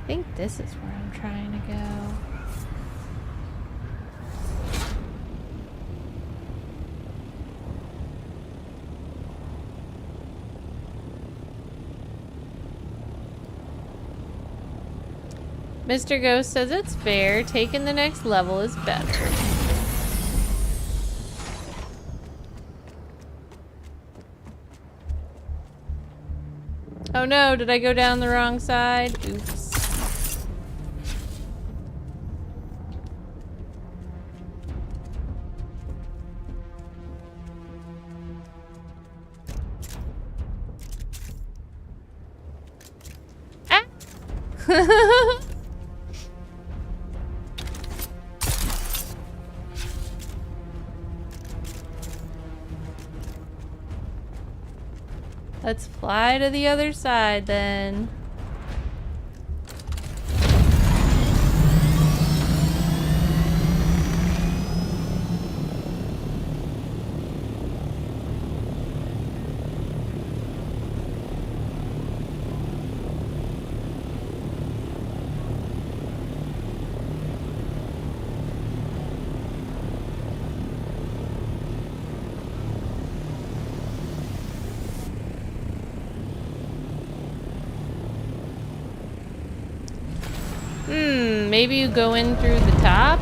I think this is where I'm trying to go. Mr. Ghost says it's fair. Taking the next level is better. Oh no, did I go down the wrong side? Oops. Ah! Let's fly to the other side then. Maybe you go in through the top?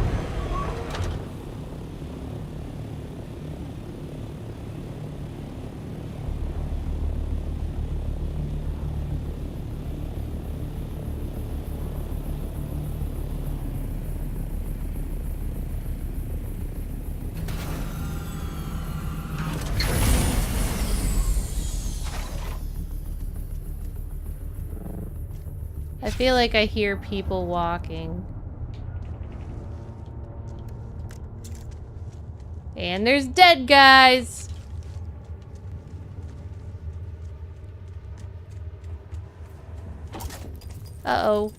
Feel like I hear people walking. And there's dead guys! Uh-oh.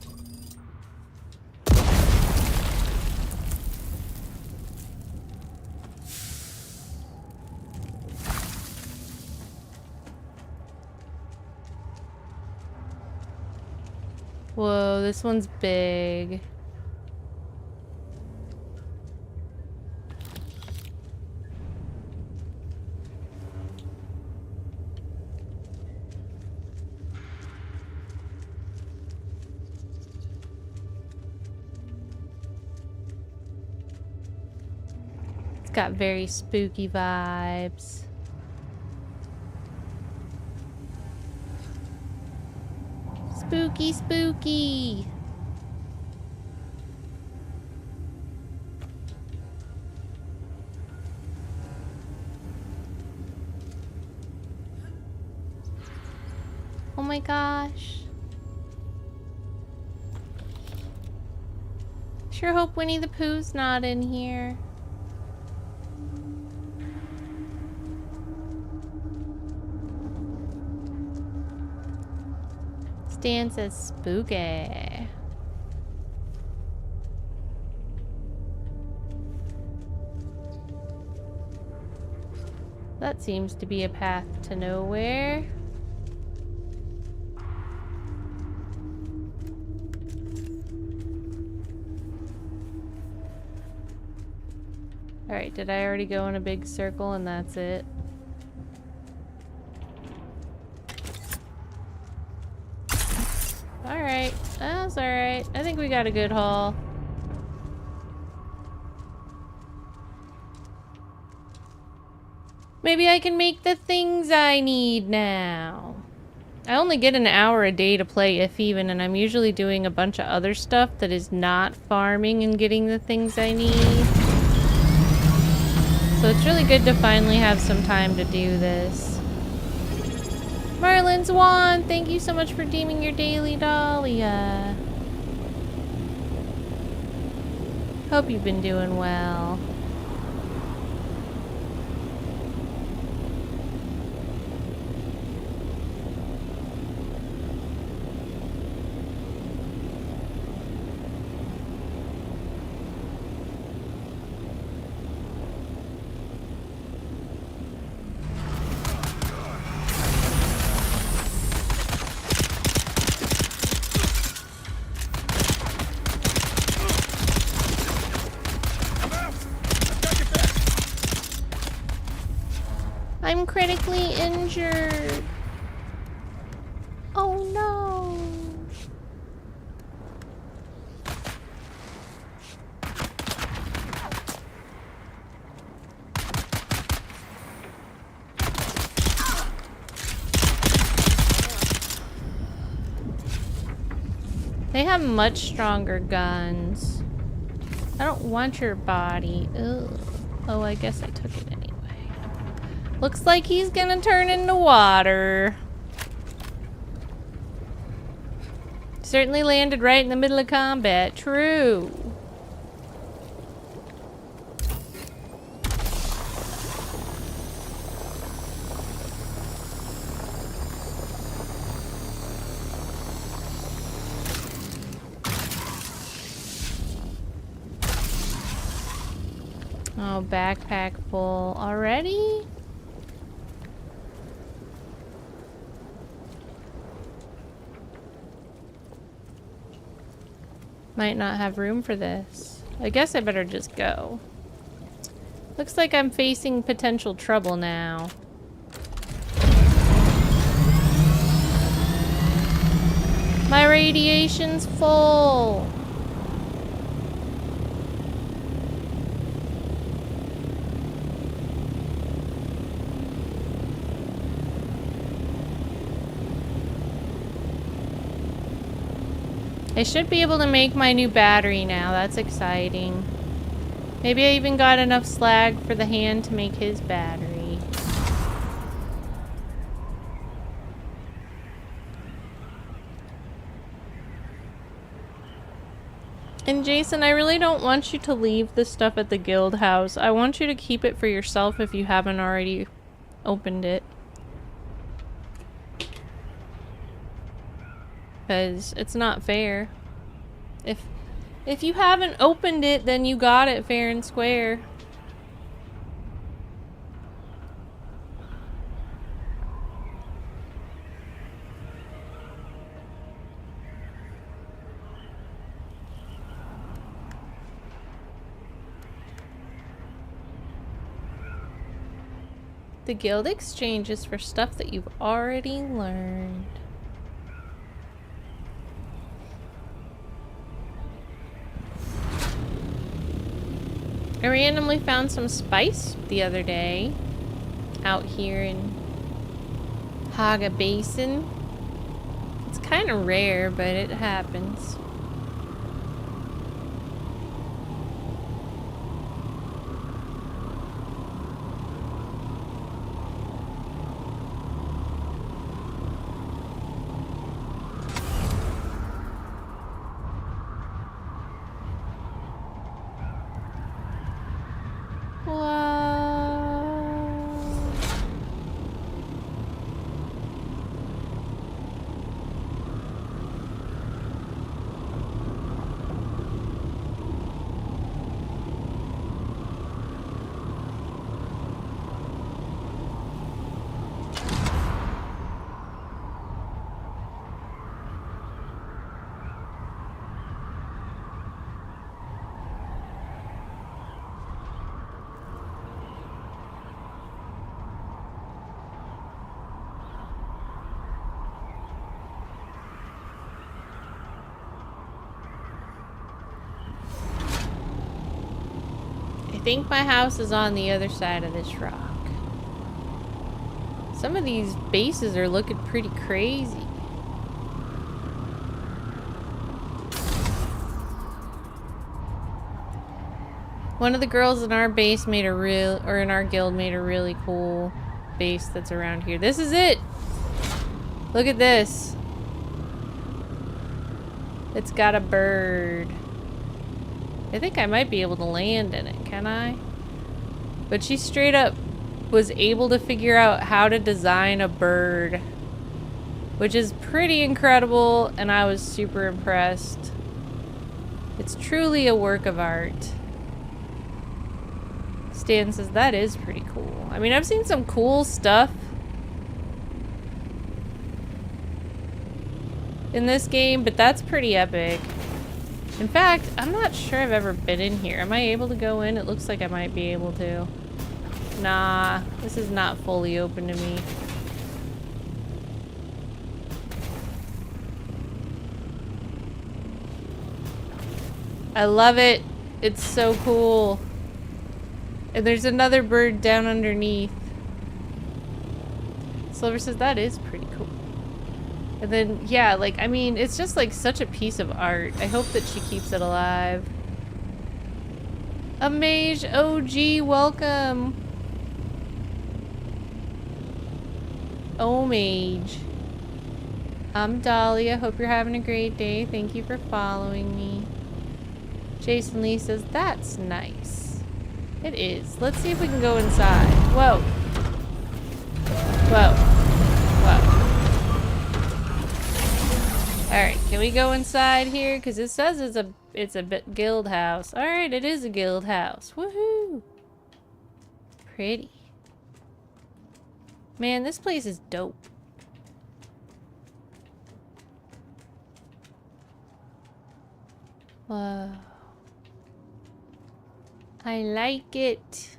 Whoa, this one's big. It's got very spooky vibes. Spooky, spooky. Oh my gosh. Sure hope Winnie the Pooh's not in here. Stan says spooky. That seems to be a path to nowhere. Alright, did I already go in a big circle and that's it? Alright, that's alright. I think we got a good haul. Maybe I can make the things I need now. I only get an hour a day to play, if even, and I'm usually doing a bunch of other stuff that is not farming and getting the things I need. So it's really good to finally have some time to do this. Merlin Swan, thank you so much for deeming your daily Dahlia. Hope you've been doing well. I'm critically injured. Oh no. They have much stronger guns. I don't want your body. Ugh. Oh, I guess I took it anyway. Looks like he's gonna turn into water. Certainly landed right in the middle of combat. True. Oh, backpack full already? Might not have room for this. I guess I better just go. Looks like I'm facing potential trouble now. My radiation's full. I should be able to make my new battery now. That's exciting. Maybe I even got enough slag for the hand to make his battery. And Jason, I really don't want you to leave the stuff at the guild house. I want you to keep it for yourself if you haven't already opened it. Because it's not fair. If you haven't opened it, then you got it fair and square. The guild exchange is for stuff that you've already learned. I randomly found some spice the other day out here in Haga Basin. It's kind of rare, but it happens. I think my house is on the other side of this rock. Some of these bases are looking pretty crazy. One of the girls in our base made a in our guild made a really cool base that's around here. This is it! Look at this. It's got a bird. I think I might be able to land in it, can I? But she straight up was able to figure out how to design a bird, which is pretty incredible, and I was super impressed. It's truly a work of art. Stan says that is pretty cool. I mean, I've seen some cool stuff in this game, but that's pretty epic. In fact, I'm not sure I've ever been in here. Am I able to go in? It looks like I might be able to. Nah, this is not fully open to me. I love it. It's so cool. And there's another bird down underneath. Silver says that is pretty cool. And then, yeah, like, I mean, it's just like such a piece of art. I hope that she keeps it alive. A mage OG, welcome. Oh, mage. I'm Dahlia. Hope you're having a great day. Thank you for following me. Jason Lee says, that's nice. It is. Let's see if we can go inside. Whoa. Whoa. Whoa. Alright, can we go inside here? Because it says it's a guild house. Alright, it is a guild house. Woohoo! Pretty. Man, this place is dope. Whoa. I like it.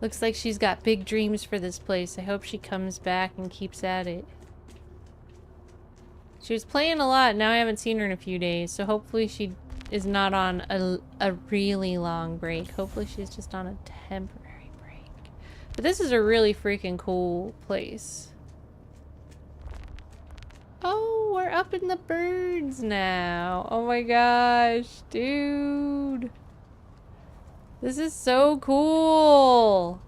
Looks like she's got big dreams for this place. I hope she comes back and keeps at it. She was playing a lot. Now I haven't seen her in a few days. So hopefully she is not on a really long break. Hopefully she's just on a temporary break. But this is a really freaking cool place. Oh, we're up in the birds now. Oh my gosh, dude. This is so cool.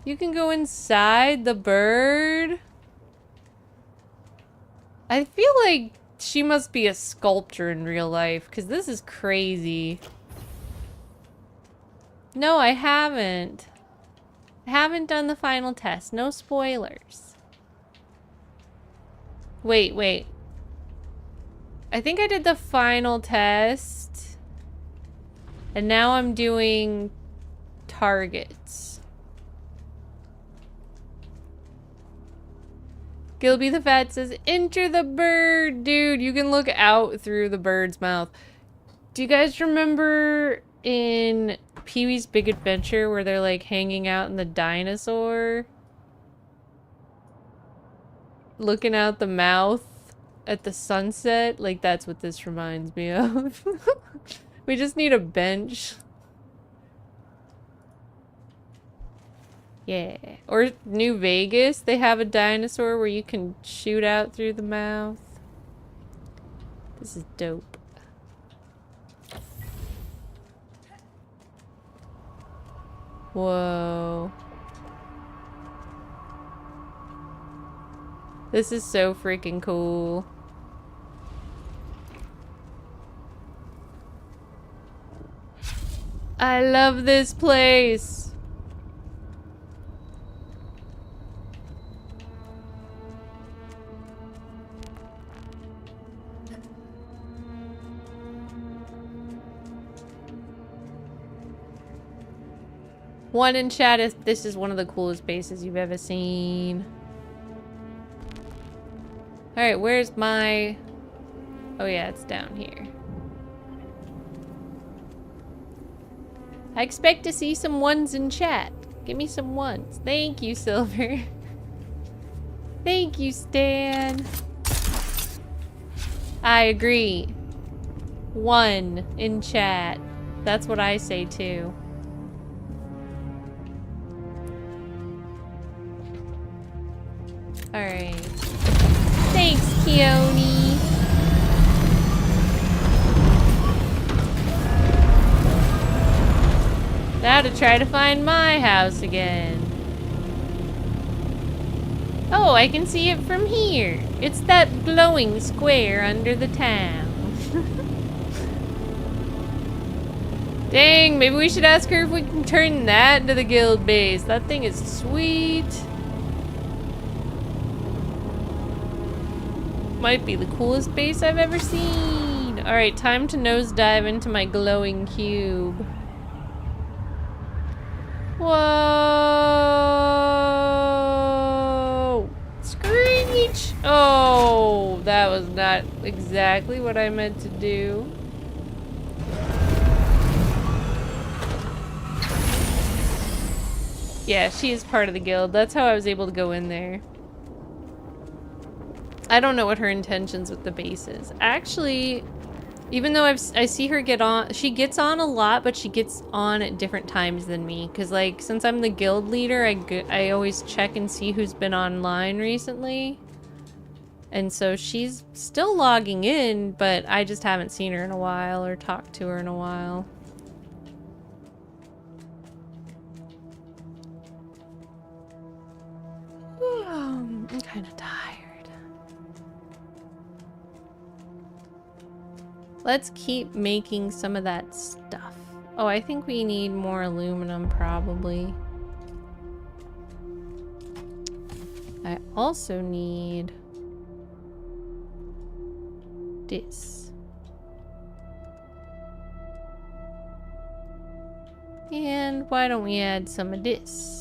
You can go inside the bird. I feel like she must be a sculptor in real life, because this is crazy. No, I haven't. I haven't done the final test. No spoilers. Wait, wait. I think I did the final test. And now I'm doing targets. Gilby the Fat says, enter the bird. Dude, you can look out through the bird's mouth. Do you guys remember in Pee-wee's Big Adventure where they're like hanging out in the dinosaur? Looking out the mouth at the sunset? Like, that's what this reminds me of. We just need a bench. Yeah. Or New Vegas, they have a dinosaur where you can shoot out through the mouth. This is dope. Whoa. This is so freaking cool. I love this place. One in chat is, this is one of the coolest bases you've ever seen. Alright, where's my... Oh yeah, it's down here. I expect to see some ones in chat. Give me some ones. Thank you, Silver. Thank you, Stan. I agree. One in chat. That's what I say too. Alright. Thanks, Keone. Now to try to find my house again. Oh, I can see it from here. It's that glowing square under the town. Dang, maybe we should ask her if we can turn that into the guild base. That thing is sweet. Might be the coolest base I've ever seen. Alright, time to nosedive into my glowing cube. Whoa! Screech! Oh, that was not exactly what I meant to do. Yeah, she is part of the guild. That's how I was able to go in there. I don't know what her intentions with the base is. Actually, even though I see her get on, she gets on a lot, but she gets on at different times than me. Because, like, since I'm the guild leader, I always check and see who's been online recently. And so she's still logging in, but I just haven't seen her in a while or talked to her in a while. I'm kind of tired. Let's keep making some of that stuff. Oh, I think we need more aluminum, probably. I also need this. And why don't we add some of this?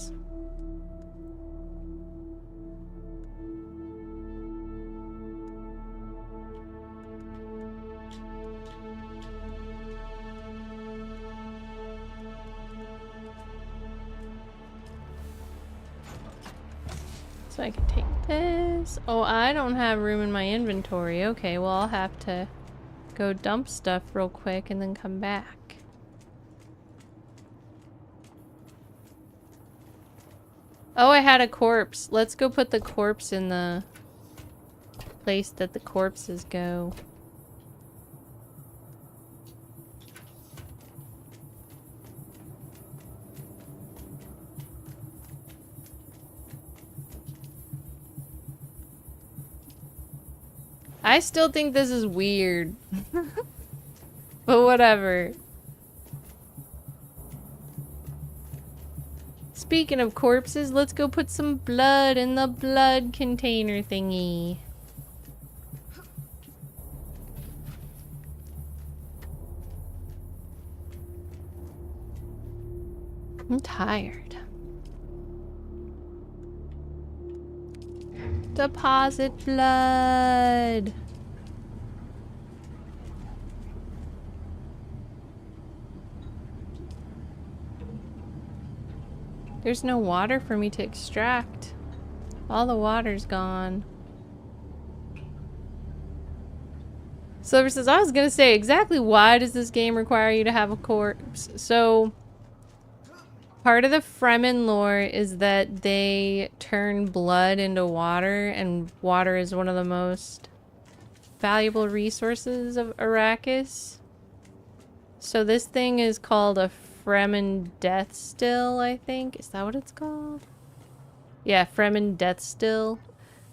So I can take this. Oh, I don't have room in my inventory. Okay, well, I'll have to go dump stuff real quick and then come back. Oh, I had a corpse. Let's go put the corpse in the place that the corpses go. I still think this is weird. But whatever. Speaking of corpses, let's go put some blood in the blood container thingy. I'm tired. Deposit blood. There's no water for me to extract. All the water's gone. Silver says, I was gonna say, exactly why does this game require you to have a corpse? So, part of the Fremen lore is that they turn blood into water, and water is one of the most valuable resources of Arrakis. So this thing is called a Fremen Death Still, I think. Is that what it's called? Yeah, Fremen Death Still.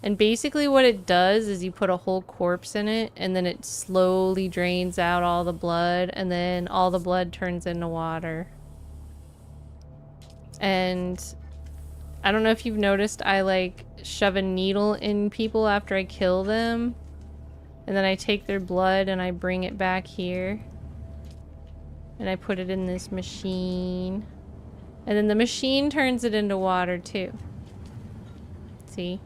And basically what it does is you put a whole corpse in it, and then it slowly drains out all the blood, and then all the blood turns into water. And I don't know if you've noticed, I like shove a needle in people after I kill them, and then I take their blood and I bring it back here. And I put it in this machine. And then the machine turns it into water too. See?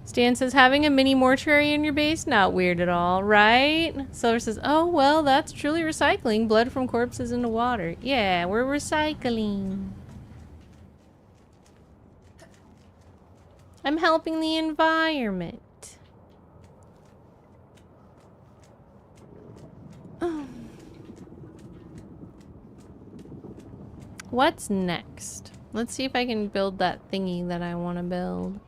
Stan says, having a mini mortuary in your base? Not weird at all, right? Silver says, oh, well, that's truly recycling. Blood from corpses into water. Yeah, we're recycling. I'm helping the environment. What's next? Let's see if I can build that thingy that I want to build.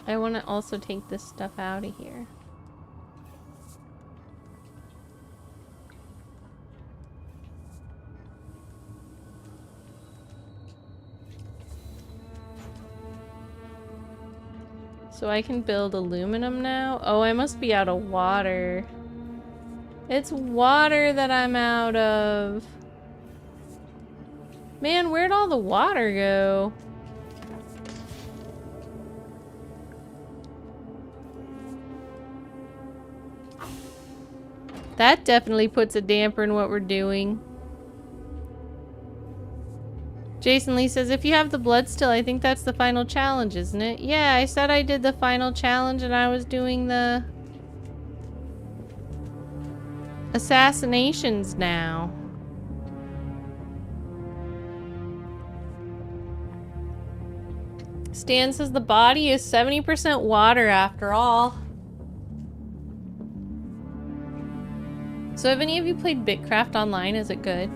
I want to also take this stuff out of here. So I can build aluminum now? Oh, I must be out of water. It's water that I'm out of. Man, where'd all the water go? That definitely puts a damper in what we're doing. Jason Lee says, if you have the blood still, I think that's the final challenge, isn't it? Yeah, I said I did the final challenge and I was doing the assassinations now. Stan says the body is 70% water after all. So have any of you played Bitcraft online? Is it good?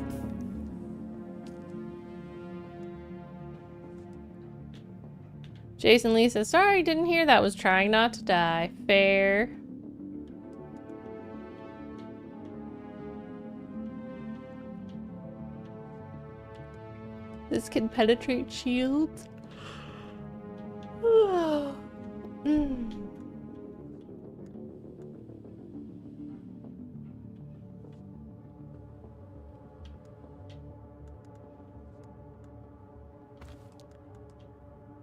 Jason Lee says, sorry, didn't hear that. Was trying not to die. Fair. This can penetrate shields.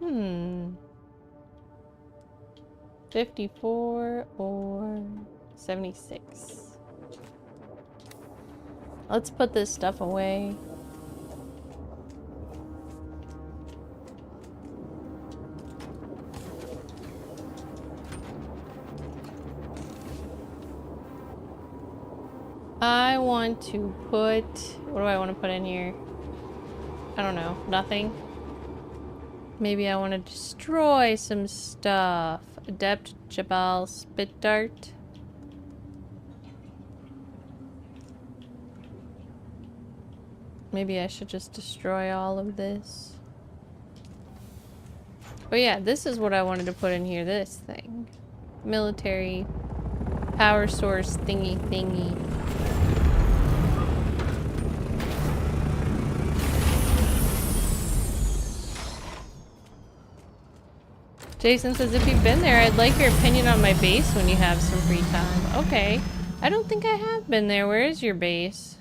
Hmm. 54 or 76. Let's put this stuff away. I want to put... What do I want to put in here? I don't know. Nothing. Maybe I want to destroy some stuff. Adept Jabal Spit Dart. Maybe I should just destroy all of this. Oh yeah, this is what I wanted to put in here. This thing. Military power source thingy thingy. Jason says, if you've been there, I'd like your opinion on my base when you have some free time. Okay. I don't think I have been there. Where is your base?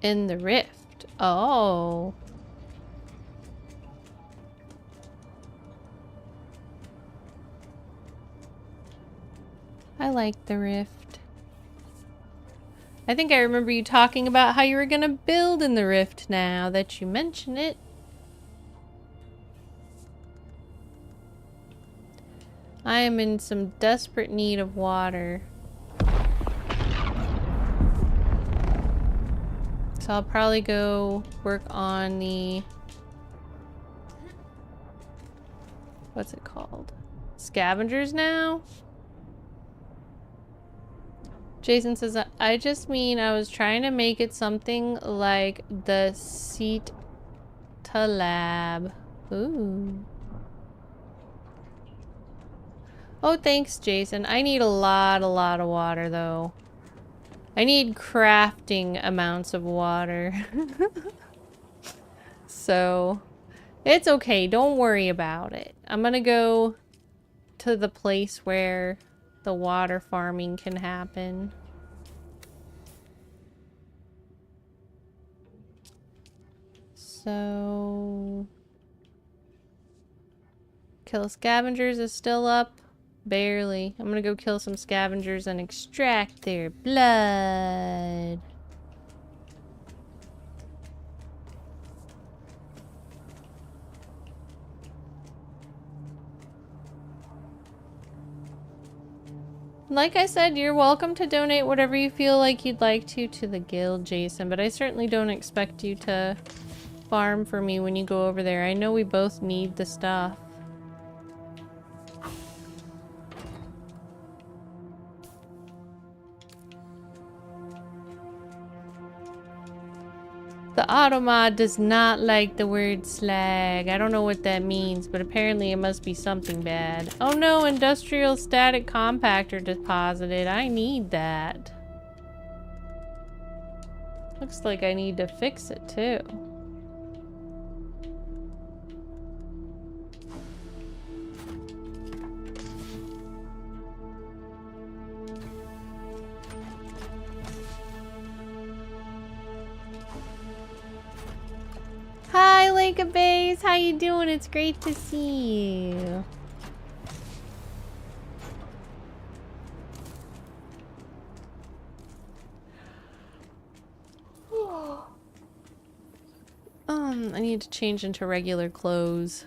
In the rift. Oh. I like the rift. I think I remember you talking about how you were gonna build in the rift now that you mention it. I am in some desperate need of water. So I'll probably go work on the... What's it called? Scavengers now? Jason says, I just mean I was trying to make it something like the seat to lab. Ooh. Oh, thanks, Jason. I need a lot of water, though. I need crafting amounts of water. So, it's okay. Don't worry about it. I'm gonna go to the place where the water farming can happen. So... Kill scavengers is still up. Barely. I'm gonna go kill some scavengers and extract their blood. Like I said, you're welcome to donate whatever you feel like you'd like to the guild, Jason, but I certainly don't expect you to farm for me when you go over there. I know we both need the stuff. The Automod does not like the word slag. I don't know what that means, but apparently it must be something bad. Oh no, industrial static compactor deposited. I need that. Looks like I need to fix it too. Hi, Lake of Bays. How you doing? It's great to see you. I need to change into regular clothes.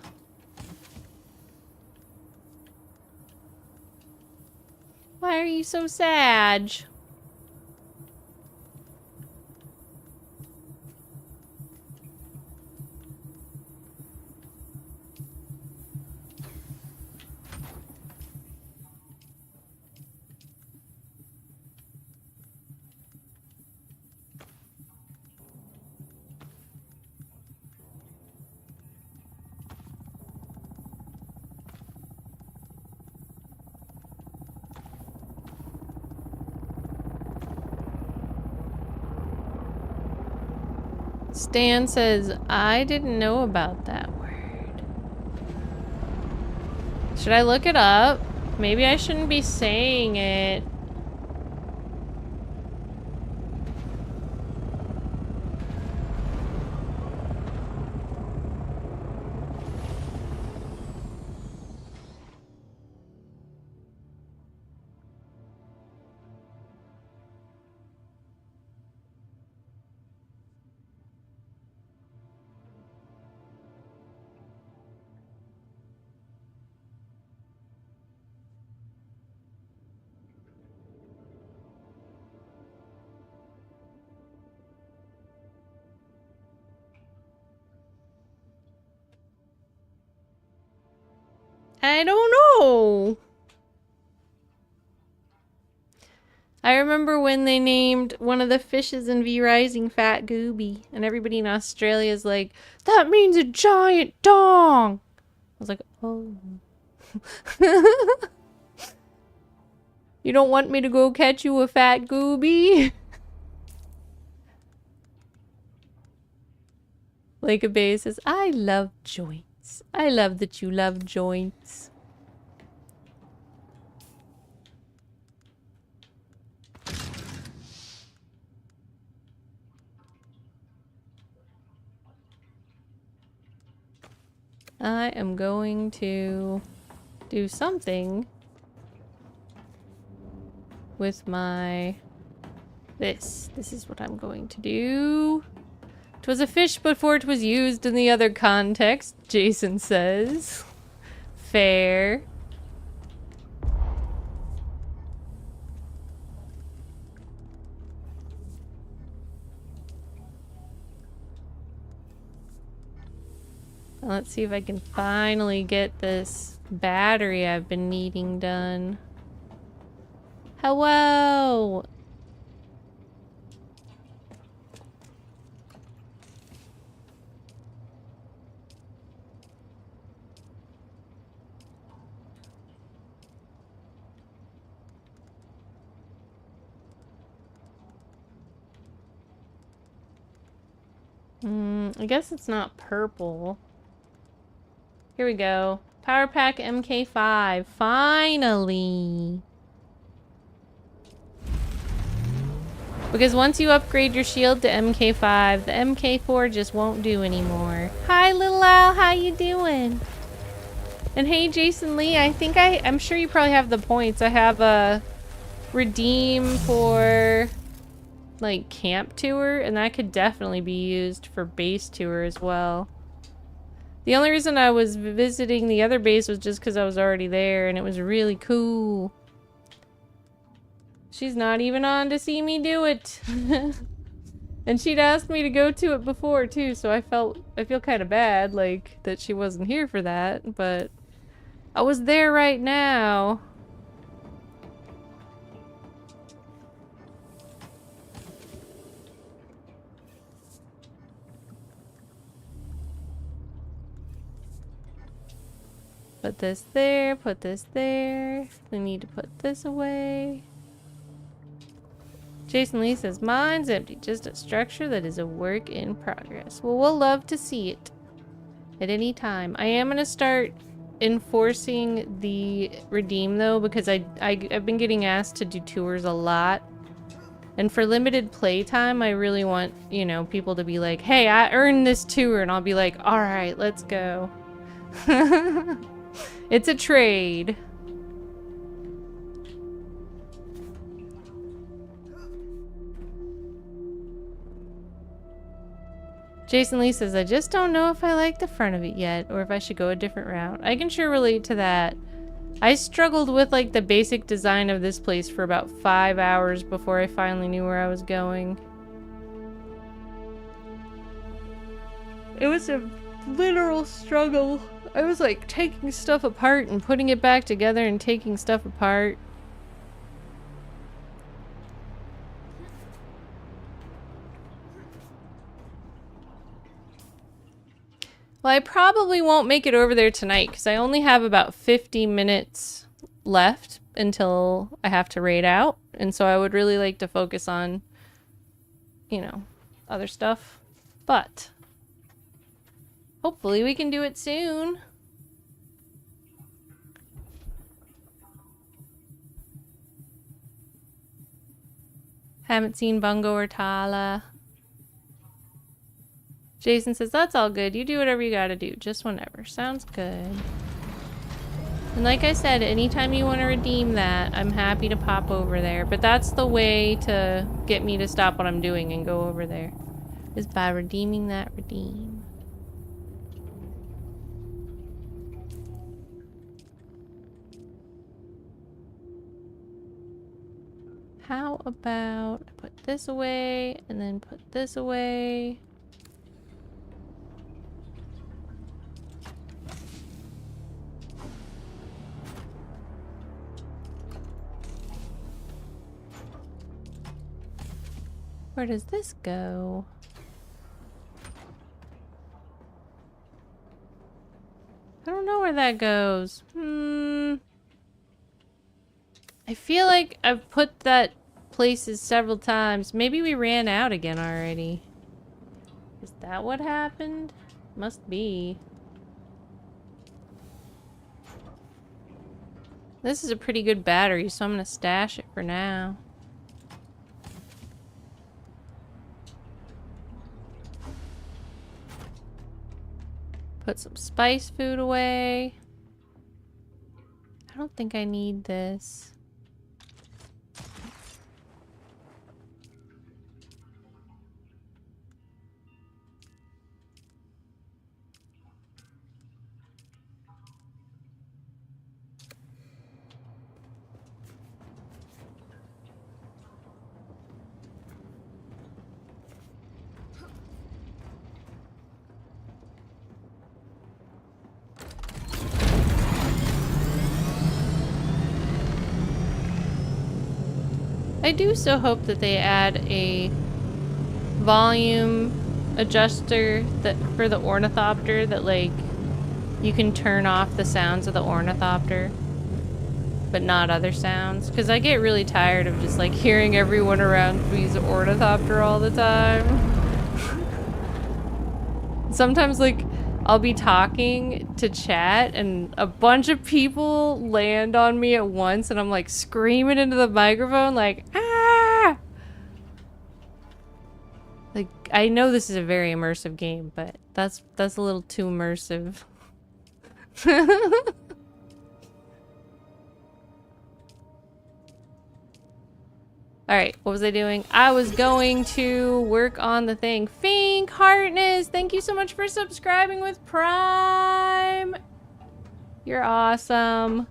Why are you so sad? Stan says, I didn't know about that word. Should I look it up? Maybe I shouldn't be saying it. I don't know. I remember when they named one of the fishes in V Rising Fat Gooby, and everybody in Australia is like, that means a giant dong! I was like, oh. You don't want me to go catch you a fat gooby? Like a Bay says, I love joints. I love that you love joints. I am going to do something with my... This is what I'm going to do. 'Twas a fish before 'twas used in the other context, Jason says. Fair. Let's see if I can finally get this battery I've been needing done. Hello! I guess it's not purple. Here we go. Power Pack MK5. Finally! Because once you upgrade your shield to MK5, the MK4 just won't do anymore. Hi, little Al. How you doing? And hey, Jason Lee. I'm sure you probably have the points. I have a redeem for like camp tour, and that could definitely be used for base tour as well. The only reason I was visiting the other base was just because I was already there, and it was really cool. She's not even on to see me do it. And she'd asked me to go to it before too, so I feel kind of bad, like, that she wasn't here for that, but I was there right now. Put this there, put this there. We need to put this away. Jason Lee says, mine's empty, just a structure that is a work in progress. Well, we'll love to see it at any time. I am going to start enforcing the redeem, though, because I've been getting asked to do tours a lot. And for limited playtime, I really want, you know, people to be like, hey, I earned this tour, and I'll be like, alright, let's go. It's a trade. Jason Lee says, I just don't know if I like the front of it yet, or if I should go a different route. I can sure relate to that. I struggled with like the basic design of this place for about 5 hours before I finally knew where I was going. It was a literal struggle. I was like taking stuff apart and putting it back together and taking stuff apart. Well, I probably won't make it over there tonight because I only have about 50 minutes left until I have to raid out. And so I would really like to focus on, you know, other stuff. But hopefully we can do it soon. Haven't seen Bungo or Tala. Jason says, that's all good. You do whatever you gotta do. Just whenever. Sounds good. And like I said, anytime you want to redeem that, I'm happy to pop over there. But that's the way to get me to stop what I'm doing and go over there. Is by redeeming that redeem. How about I put this away and then put this away? Where does this go? I don't know where that goes. I feel like I've put that places several times. Maybe we ran out again already. Is that what happened? Must be. This is a pretty good battery, so I'm gonna stash it for now. Put some spice food away. I don't think I need this. I do so hope that they add a volume adjuster that for the ornithopter that like you can turn off the sounds of the ornithopter but not other sounds, because I get really tired of just like hearing everyone around me's ornithopter all the time. Sometimes like I'll be talking to chat and a bunch of people land on me at once and I'm like screaming into the microphone like, ah! Like, I know this is a very immersive game, but that's a little too immersive. Alright, what was I doing? I was going to work on the thing. Fink Hartness, thank you so much for subscribing with Prime. You're awesome.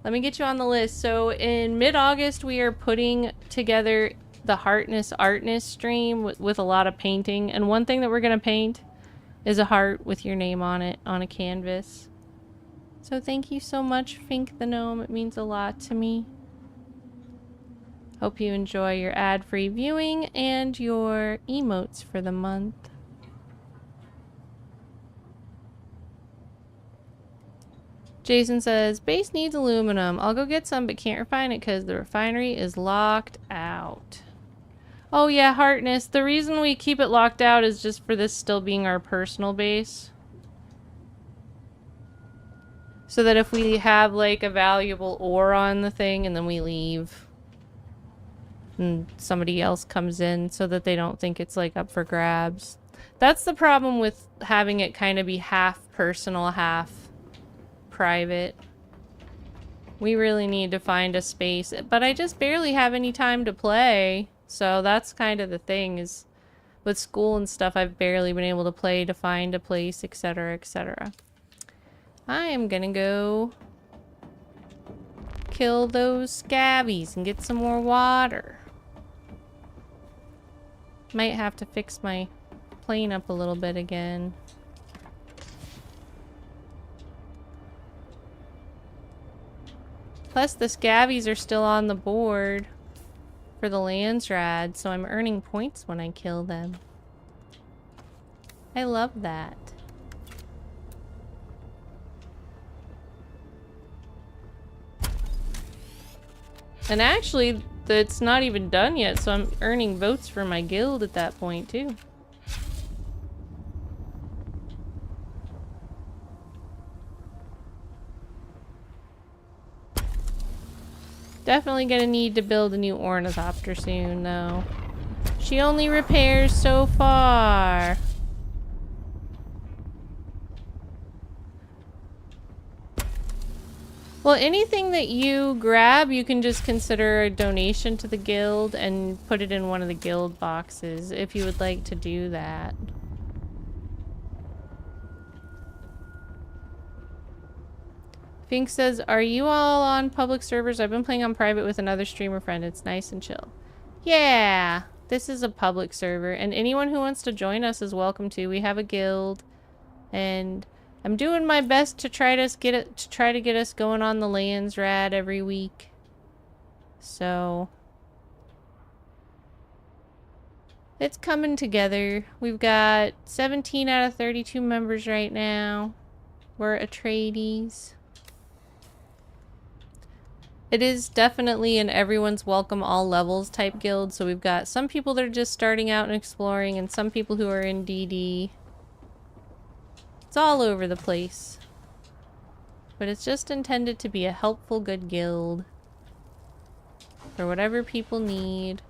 Let me get you on the list. So in mid-August, we are putting together the Hartness Artness stream with a lot of painting. And one thing that we're going to paint is a heart with your name on it on a canvas. So thank you so much, Fink the Gnome. It means a lot to me. Hope you enjoy your ad-free viewing and your emotes for the month. Jason says, base needs aluminum. I'll go get some, but can't refine it because the refinery is locked out. Oh yeah, Hartness. The reason we keep it locked out is just for this still being our personal base. So that if we have like a valuable ore on the thing and then we leave and somebody else comes in, so that they don't think it's like up for grabs. That's the problem with having it kind of be half personal, half private. We really need to find a space, but I just barely have any time to play. So that's kind of the thing, is with school and stuff, I've barely been able to play to find a place, etc., etc. I am gonna go kill those scabbies and get some more water. Might have to fix my plane up a little bit again. Plus the scabbies are still on the board for the Landsrad, so I'm earning points when I kill them. I love that. And actually, it's not even done yet, so I'm earning votes for my guild at that point too. Definitely gonna need to build a new ornithopter soon, though. She only repairs so far. Well, anything that you grab, you can just consider a donation to the guild and put it in one of the guild boxes if you would like to do that. Fink says, are you all on public servers? I've been playing on private with another streamer friend. It's nice and chill. Yeah, this is a public server, and anyone who wants to join us is welcome to. We have a guild, and I'm doing my best to try to get us going on the Landsrad every week. So It's coming together. We've got 17 out of 32 members right now. We're Atreides. It is definitely an everyone's welcome all levels type guild, so we've got some people that are just starting out and exploring and some people who are in DD. It's all over the place. But it's just intended to be a helpful good guild for whatever people need.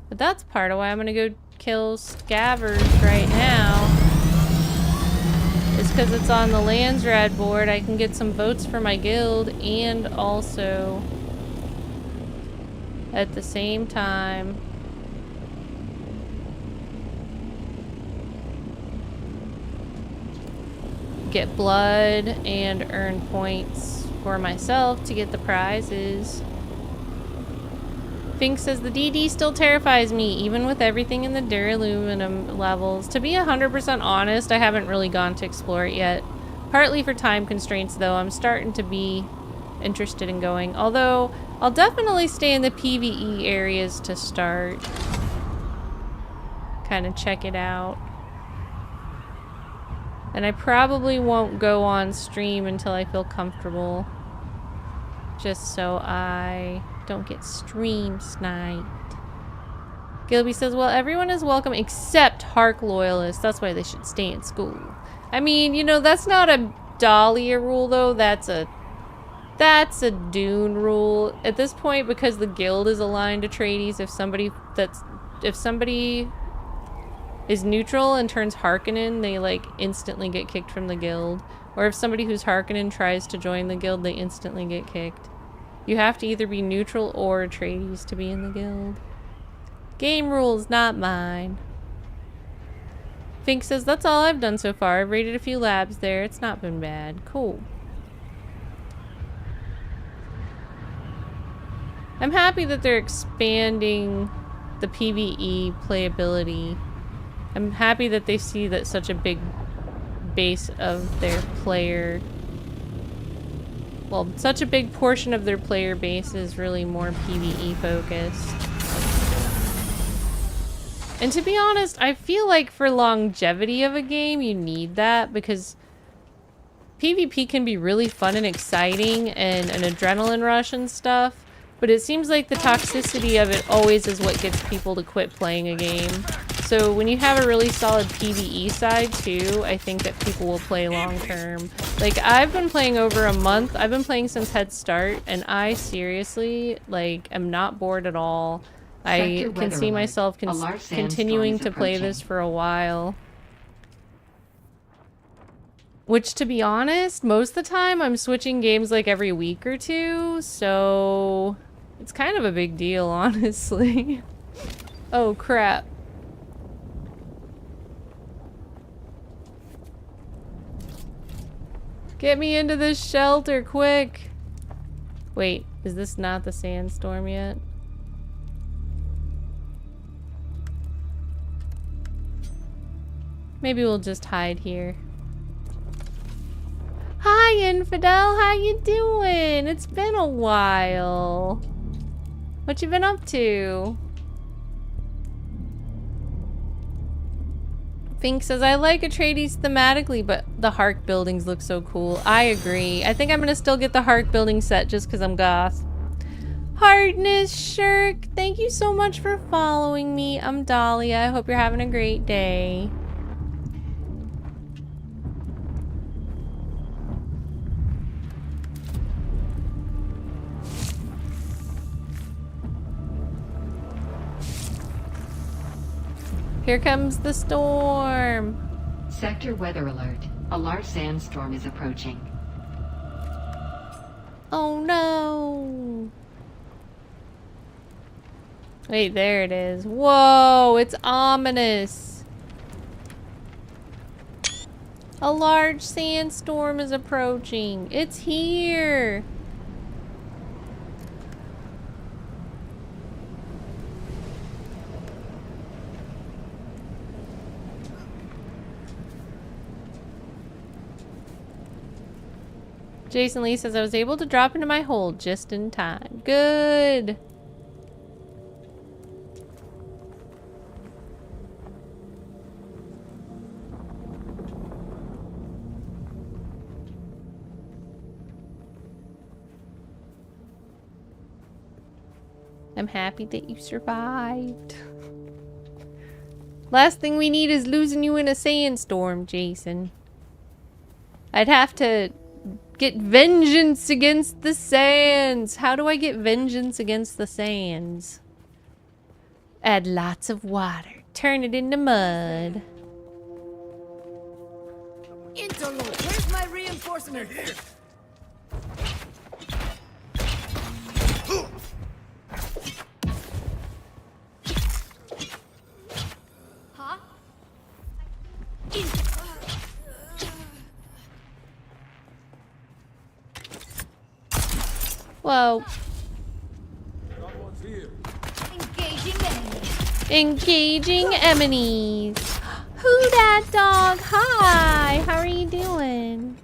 But that's part of why I'm gonna go kill Scavers right now. It's because it's on the Landsrad board. I can get some votes for my guild and also at the same time get blood and earn points for myself to get the prizes. Fink says the DD still terrifies me, even with everything in the Duraluminum levels. To be 100% honest, I haven't really gone to explore it yet. Partly for time constraints, though. I'm starting to be interested in going. Although, I'll definitely stay in the PvE areas to start. Kind of check it out. And I probably won't go on stream until I feel comfortable. Just so I don't get stream sniped. Gilby says, well, everyone is welcome except Hark loyalists. That's why they should stay in school. I mean, you know, that's not a Dahlia rule, though. That's a Dune rule. At this point, because the guild is aligned to Atreides, if somebody is neutral and turns Harkonnen, they, like, instantly get kicked from the guild. Or if somebody who's Harkonnen tries to join the guild, they instantly get kicked. You have to either be neutral or Atreides to be in the guild. Game rules, not mine. Fink says, that's all I've done so far. I've raided a few labs there. It's not been bad. Cool. I'm happy that they're expanding the PvE playability. I'm happy that they see that such a big base of their player... Well, such a big portion of their player base is really more PvE focused. And to be honest, I feel like for longevity of a game, you need that because PvP can be really fun and exciting and an adrenaline rush and stuff, but it seems like the toxicity of it always is what gets people to quit playing a game. So when you have a really solid PvE side too, I think that people will play long term. Like, I've been playing over a month. I've been playing since Head Start, and I seriously, like, am not bored at all. I can see myself continuing to play this for a while. Which, to be honest, most of the time I'm switching games like every week or two, so it's kind of a big deal, honestly. Oh, crap. Get me into this shelter, quick! Wait, is this not the sandstorm yet? Maybe we'll just hide here. Hi, Infidel! How you doing? It's been a while. What you been up to? Fink says, I like Atreides thematically, but the Hark buildings look so cool. I agree. I think I'm gonna still get the Hark building set just because I'm goth. Hardness Shirk, thank you so much for following me. I'm Dahlia. I hope you're having a great day. Here comes the storm. Sector weather alert. A large sandstorm is approaching. Oh no. Wait, there it is. Whoa, it's ominous. A large sandstorm is approaching. It's here. Jason Lee says I was able to drop into my hole just in time. Good. I'm happy that you survived. Last thing we need is losing you in a sandstorm, Jason. I'd have to get vengeance against the sands. How do I get vengeance against the sands? Add lots of water. Turn it into mud. Interlope, where's my reinforcement? Huh? Whoa. Engaging enemies. Engaging enemies. Who dat dog? Hi. How are you doing?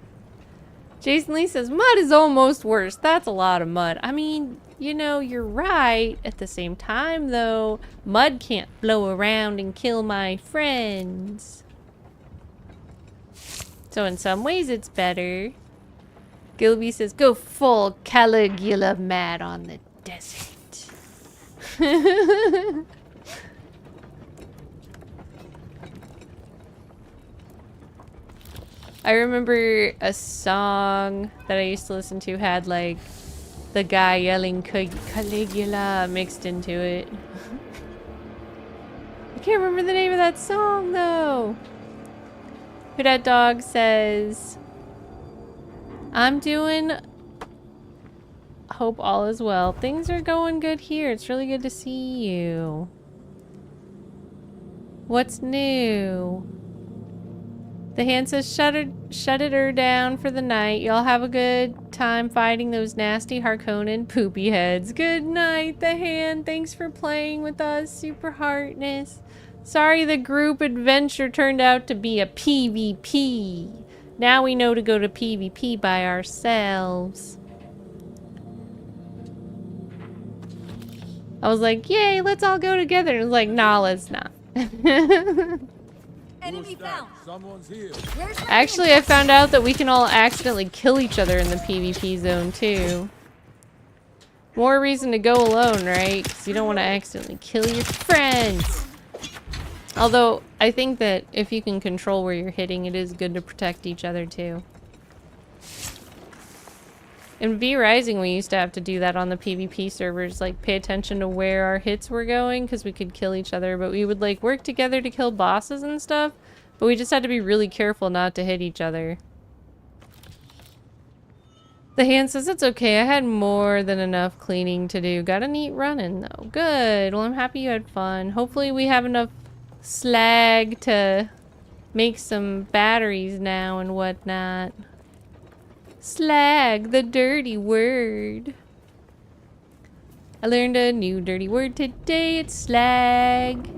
Jason Lee says, mud is almost worse. That's a lot of mud. I mean, you know, you're right. At the same time, though, mud can't blow around and kill my friends. So in some ways, it's better. Gilby says, go full Caligula mad on the desert. I remember a song that I used to listen to had like the guy yelling Caligula mixed into it. I can't remember the name of that song though. Who Dat Dog says, I'm doing, hope all is well. Things are going good here. It's really good to see you. What's new? The hand says, shut it her down for the night. Y'all have a good time fighting those nasty Harkonnen poopy heads. Good night, the hand. Thanks for playing with us, Super Heartness. Sorry the group adventure turned out to be a PvP. Now we know to go to PvP by ourselves. I was like, yay, let's all go together. And it was like, nah, let's not. Enemy found. Someone's here. Actually, I found out that we can all accidentally kill each other in the PvP zone, too. More reason to go alone, right? Because you don't want to accidentally kill your friends. Although, I think that if you can control where you're hitting, it is good to protect each other, too. In V Rising, we used to have to do that on the PvP servers, like pay attention to where our hits were going, because we could kill each other, but we would like work together to kill bosses and stuff, but we just had to be really careful not to hit each other. The hand says, it's okay, I had more than enough cleaning to do. Got a neat run-in, though. Good, well I'm happy you had fun. Hopefully we have enough slag to make some batteries now and whatnot. Slag, the dirty word. I learned a new dirty word today. It's slag.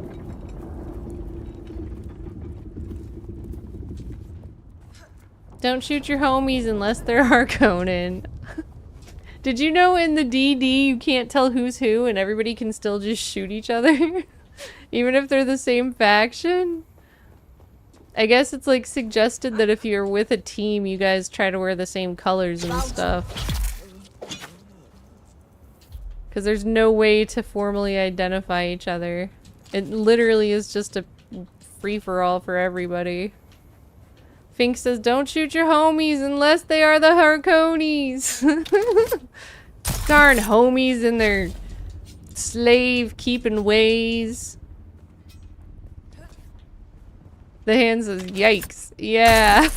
Don't shoot your homies unless they're Harkonnen. Did you know in the DD you can't tell who's who and everybody can still just shoot each other? Even if they're the same faction? I guess it's like suggested that if you're with a team, you guys try to wear the same colors and stuff. Because there's no way to formally identify each other. It literally is just a free-for-all for everybody. Fink says, don't shoot your homies unless they are the Harkonnies. Darn homies and their slave-keeping ways. The hand says, yikes. Yeah.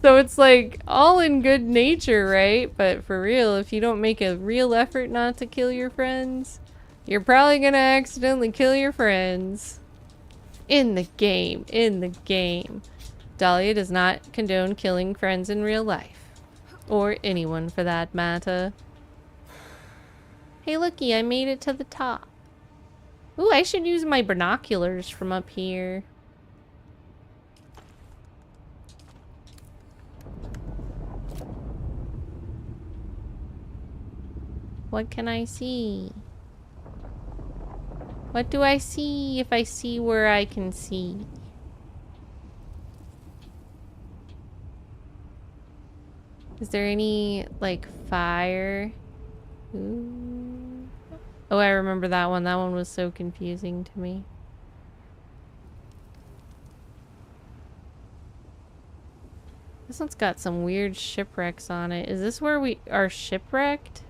So it's like all in good nature, right? But for real, if you don't make a real effort not to kill your friends, you're probably gonna accidentally kill your friends. In the game. In the game. Dahlia does not condone killing friends in real life. Or anyone for that matter. Hey looky, I made it to the top. Ooh, I should use my binoculars from up here. What can I see? What do I see if I see where I can see? Is there any, like, fire? Ooh. Oh, I remember that one. That one was so confusing to me. This one's got some weird shipwrecks on it. Is this where we are shipwrecked?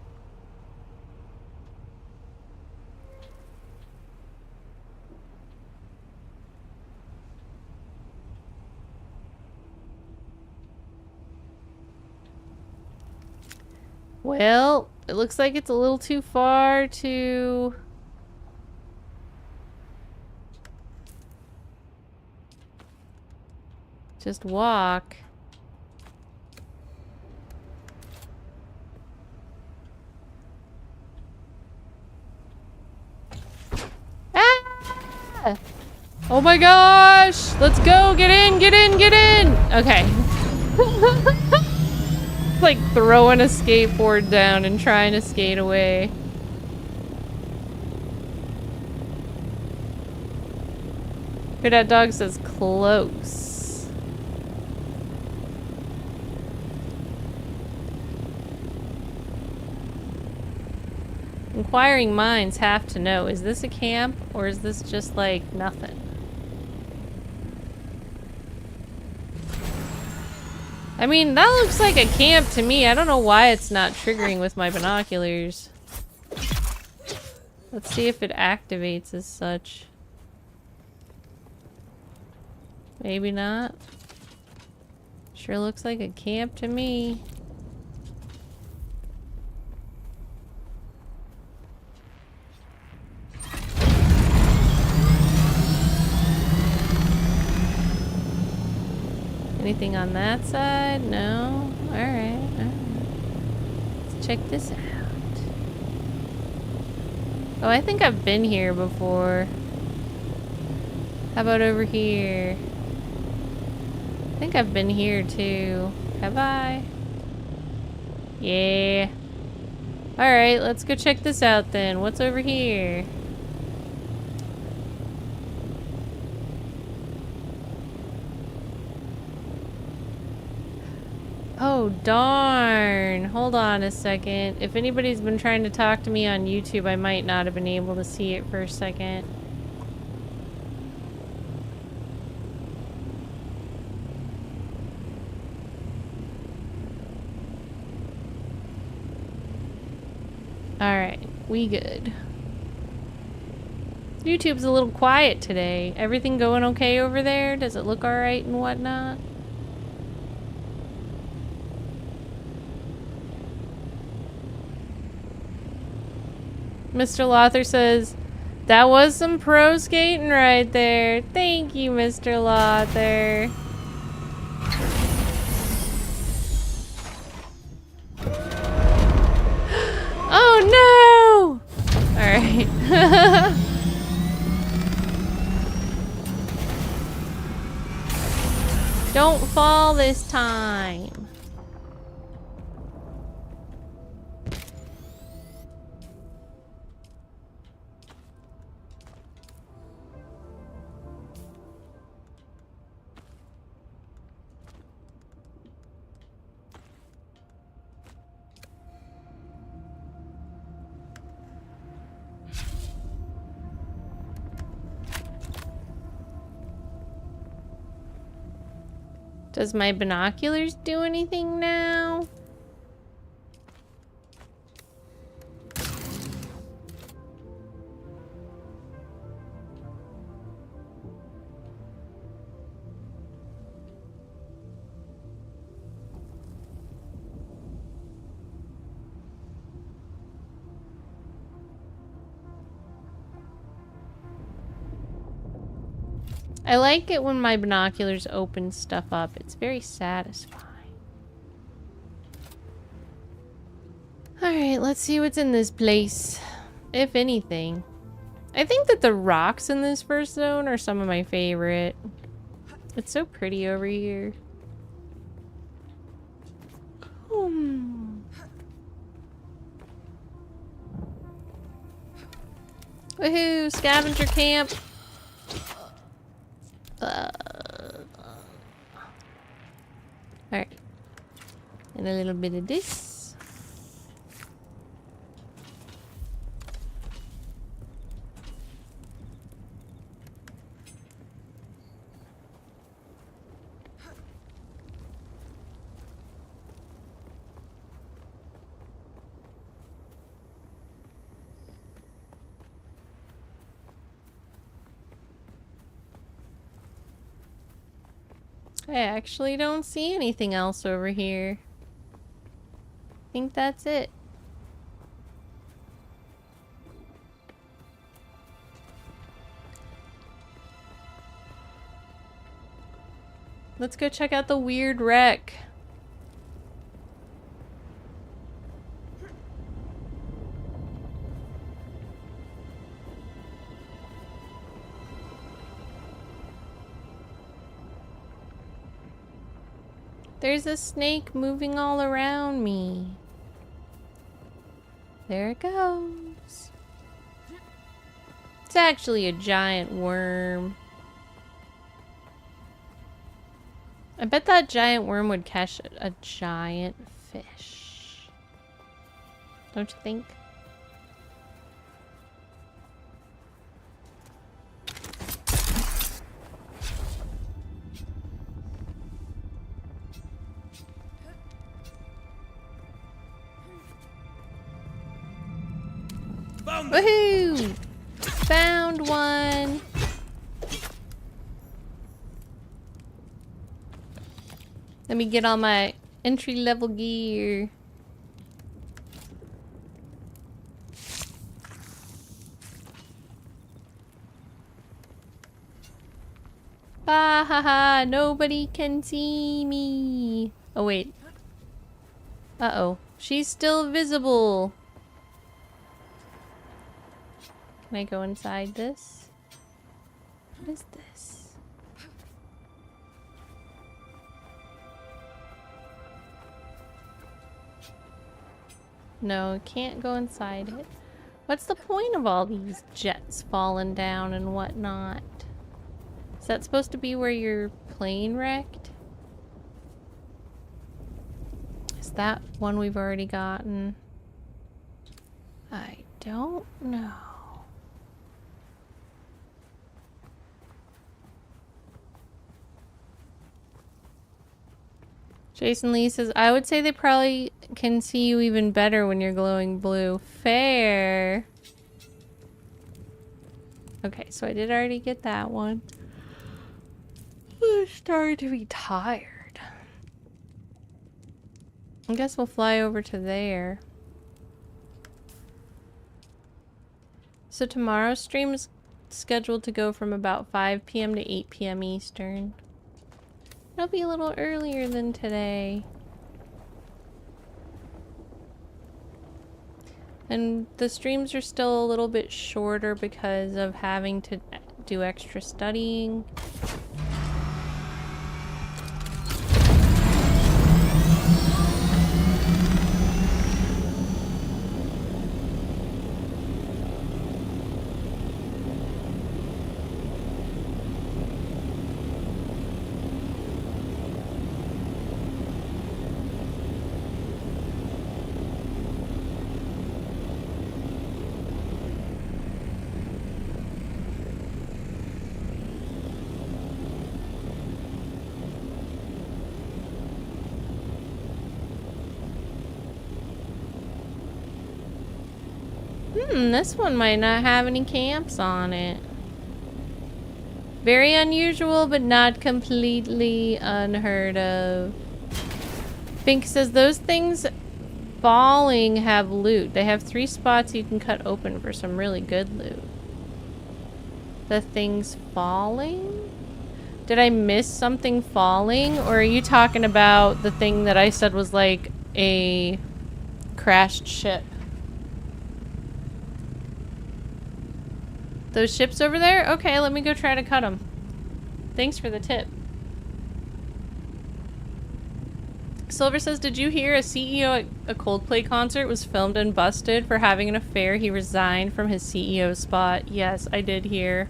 Well, it looks like it's a little too far to... just walk. Ah! Oh my gosh! Let's go! Get in! Get in! Get in! Okay. Like throwing a skateboard down and trying to skate away. Who that dog says close. Inquiring minds have to know, is this a camp or is this just like nothing? I mean, that looks like a camp to me. I don't know why it's not triggering with my binoculars. Let's see if it activates as such. Maybe not. Sure looks like a camp to me. Anything on that side? No? Alright, alright. Let's check this out. Oh, I think I've been here before. How about over here? I think I've been here too. Have I? Yeah. Alright, let's go check this out then. What's over here? Oh, darn. Hold on a second. If anybody's been trying to talk to me on YouTube, I might not have been able to see it for a second. Alright, we good. YouTube's a little quiet today. Everything going okay over there? Does it look alright and whatnot? Mr. Lothar says, that was some pro skating right there. Thank you, Mr. Lothar. Oh no! Alright. Don't fall this time. Does my binoculars do anything now? I like it when my binoculars open stuff up. It's very satisfying. Alright, let's see what's in this place. If anything. I think that the rocks in this first zone are some of my favorite. It's so pretty over here. Woohoo! Scavenger camp! Alright. And a little bit of this. I actually don't see anything else over here. I think that's it. Let's go check out the weird wreck. There's a snake moving all around me. There it goes. It's actually a giant worm. I bet that giant worm would catch a giant fish. Don't you think? Woohoo! Found one! Let me get all my entry-level gear. Ah ha ha! Nobody can see me! Oh wait. Uh-oh. She's still visible! Can I go inside this? What is this? No, I can't go inside it. What's the point of all these jets falling down and whatnot? Is that supposed to be where your plane wrecked? Is that one we've already gotten? I don't know. Jason Lee says, I would say they probably can see you even better when you're glowing blue. Fair. Okay, so I did already get that one. I'm starting to be tired. I guess we'll fly over to there. So tomorrow's stream is scheduled to go from about 5 p.m. to 8 p.m. Eastern. It'll be a little earlier than today. And the streams are still a little bit shorter because of having to do extra studying. This one might not have any camps on it. Very unusual, but not completely unheard of. Pink says those things falling have loot. They have 3 spots you can cut open for some really good loot. The things falling? Did I miss something falling? Or are you talking about the thing that I said was like a crashed ship? Those ships over there? Okay, let me go try to cut them. Thanks for the tip. Silver says, did you hear a CEO at a Coldplay concert was filmed and busted for having an affair? He resigned from his CEO spot. Yes, I did hear.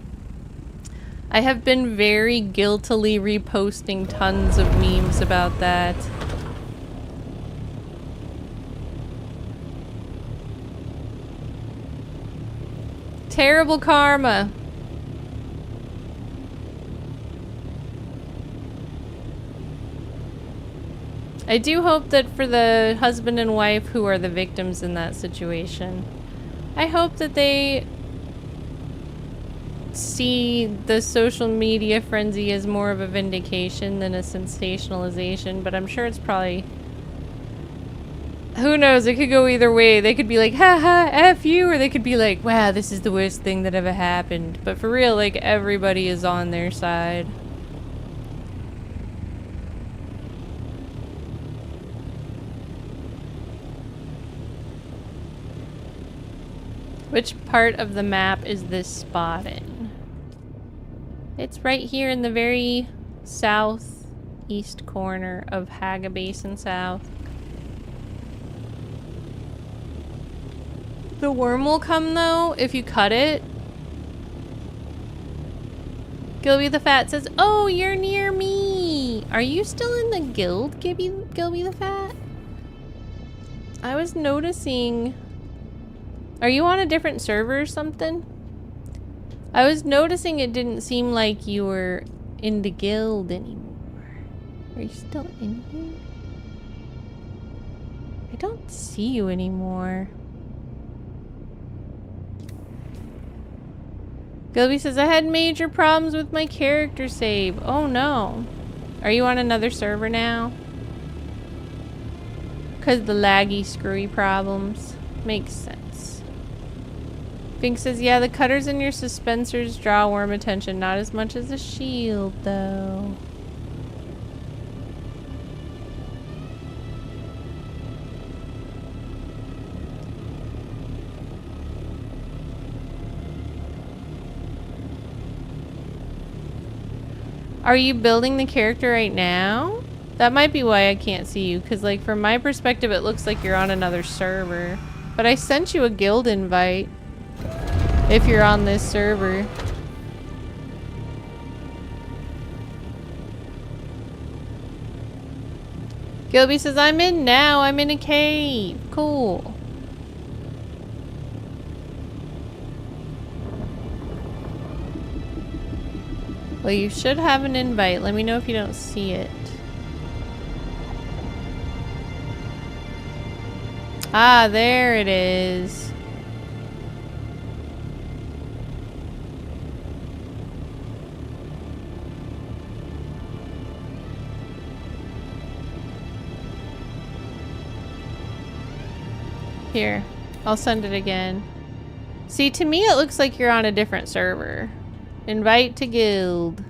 I have been very guiltily reposting tons of memes about that. Terrible karma. I do hope that for the husband and wife who are the victims in that situation, I hope that they see the social media frenzy as more of a vindication than a sensationalization, but I'm sure it's probably... Who knows, it could go either way. They could be like, haha, F you, or they could be like, wow, this is the worst thing that ever happened. But for real, like, everybody is on their side. Which part of the map is this spot in? It's right here in the very southeast corner of Haga Basin South. The worm will come though if you cut it. Gilby the Fat says, oh, you're near me. Are you still in the guild, Gilby the Fat? I was noticing... Are you on a different server or something? I was noticing it didn't seem like you were in the guild anymore. Are you still in here? I don't see you anymore. Gilby says, I had major problems with my character save. Oh no. Are you on another server now? Because the laggy, screwy problems. Makes sense. Fink says, yeah, the cutters in your suspensors draw worm attention. Not as much as a shield, though. Are you building the character right now? That might be why I can't see you, because, like, from my perspective, it looks like you're on another server. But I sent you a guild invite. If you're on this server. Gilby says, I'm in now. I'm in a cave. Cool. Well, you should have an invite. Let me know if you don't see it. Ah, there it is. Here, I'll send it again. See, to me it looks like you're on a different server. Invite to guild.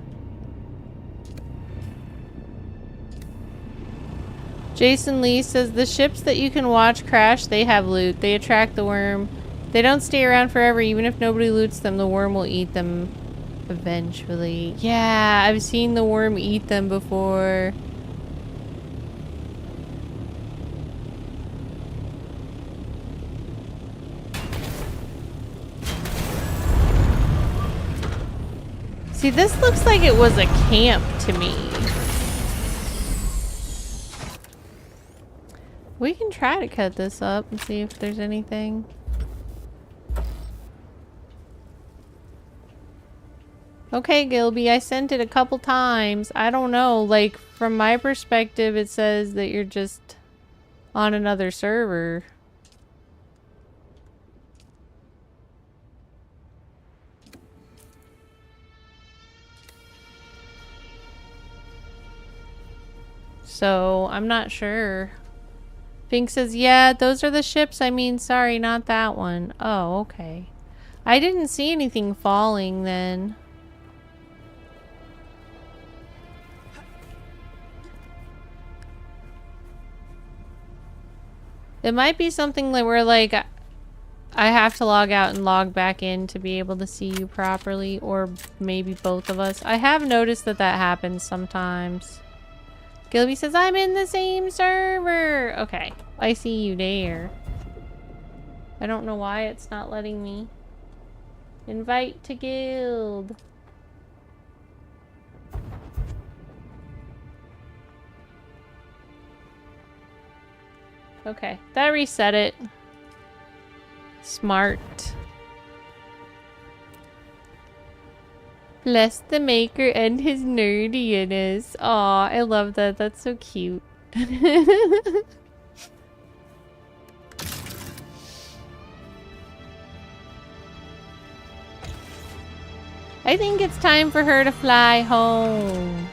Jason Lee says, the ships that you can watch crash, they have loot. They attract the worm. They don't stay around forever. Even if nobody loots them, the worm will eat them eventually. Yeah, I've seen the worm eat them before. See, this looks like it was a camp to me. We can try to cut this up and see if there's anything. Okay, Gilby, I sent it a couple times. I don't know, like, from my perspective, it says that you're just on another server. So, I'm not sure. Fink says, yeah, those are the ships. I mean, sorry, not that one. Oh, okay. I didn't see anything falling then. It might be something that where, like, I have to log out and log back in to be able to see you properly, or maybe both of us. I have noticed that that happens sometimes. Gilby says, I'm in the same server. Okay, I see you there. I don't know why it's not letting me invite to guild. Okay, that reset it. Smart. Bless the maker and his nerdiness. Aw, I love that. That's so cute. I think it's time for her to fly home.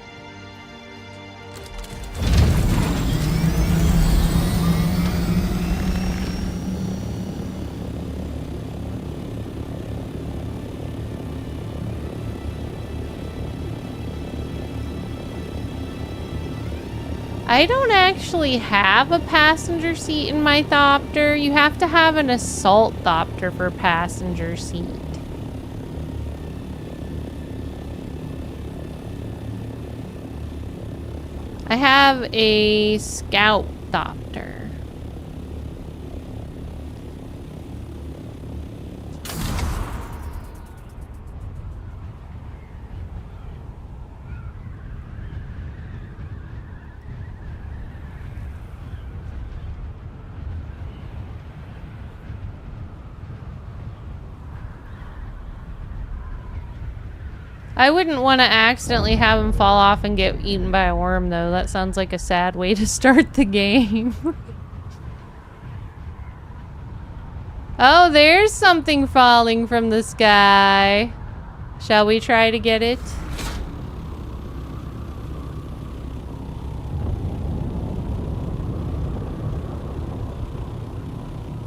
I don't actually have a passenger seat in my Thopter. You have to have an assault Thopter for passenger seat. I have a scout Thopter. I wouldn't want to accidentally have him fall off and get eaten by a worm, though. That sounds like a sad way to start the game. Oh, there's something falling from the sky. Shall we try to get it?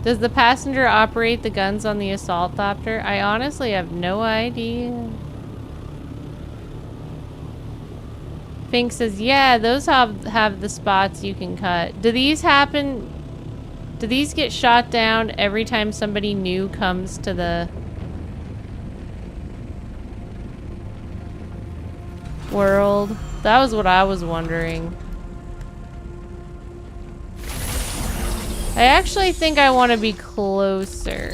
Does the passenger operate the guns on the assault Thopter? I honestly have no idea. Fink says, yeah, those have the spots you can cut. Do these happen? Do these get shot down every time somebody new comes to the world? That was what I was wondering. I actually think I want to be closer.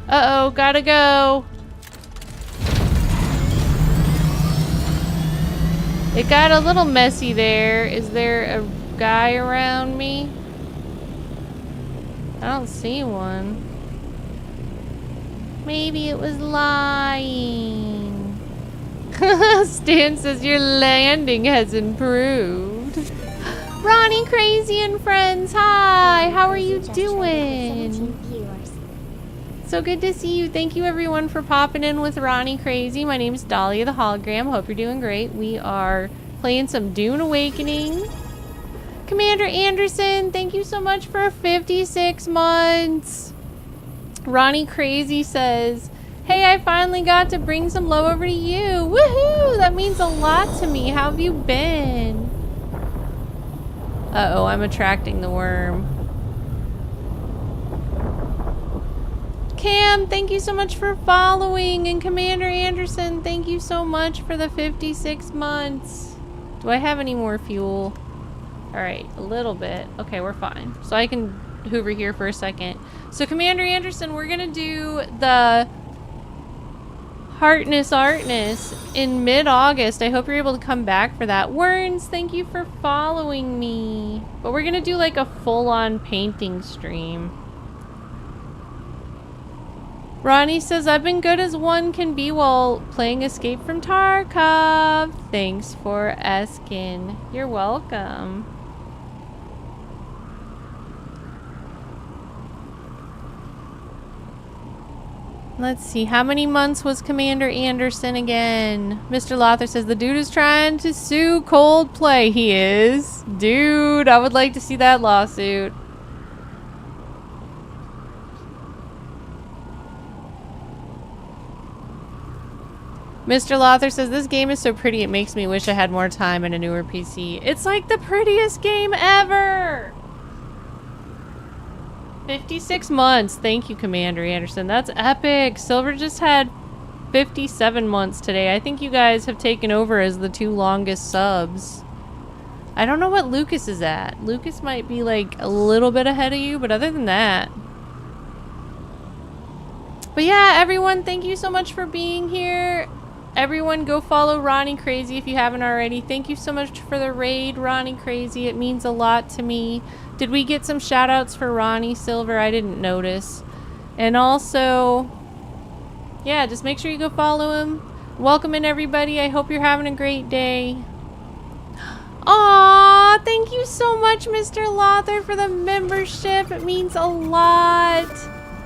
Uh-oh, gotta go. It got a little messy there. Is there a guy around me? I don't see one. Maybe it was lying. Stan says your landing has improved. Ronnie Crazy and friends, hi! How are you doing? So good to see you. Thank you everyone for popping in with Ronnie Crazy. My name is Dahlia the Hologram. Hope you're doing great. We are playing some Dune Awakening. Commander Anderson, thank you so much for 56 months. Ronnie Crazy says, hey, I finally got to bring some love over to you. Woohoo! That means a lot to me. How have you been? Uh-oh, I'm attracting the worm. Cam, thank you so much for following. And Commander Anderson, thank you so much for the 56 months. Do I have any more fuel? Alright, a little bit. Okay, we're fine. So I can hoover here for a second. So Commander Anderson, we're gonna do the Heartness Artness in mid-August. I hope you're able to come back for that. Werns, thank you for following me. But we're gonna do like a full-on painting stream. Ronnie says, I've been good as one can be while playing Escape from Tarkov. Thanks for asking. You're welcome. Let's see, how many months was Commander Anderson again? Mr. Lothar says, the dude is trying to sue Coldplay. He is. Dude, I would like to see that lawsuit. Mr. Lothar says, this game is so pretty it makes me wish I had more time and a newer PC. It's like the prettiest game ever! 56 months. Thank you, Commander Anderson. That's epic. Silver just had 57 months today. I think you guys have taken over as the 2 longest subs. I don't know what Lucas is at. Lucas might be like a little bit ahead of you, but other than that. But yeah, everyone, thank you so much for being here. Everyone go follow Ronnie Crazy if you haven't already. Thank you so much for the raid, Ronnie Crazy. It means a lot to me. Did we get some shout outs for Ronnie Silver? I didn't notice. And also, yeah, just make sure you go follow him. Welcome in, everybody. I hope you're having a great day. Aw, thank you so much, Mr. Lothar, for the membership. It means a lot.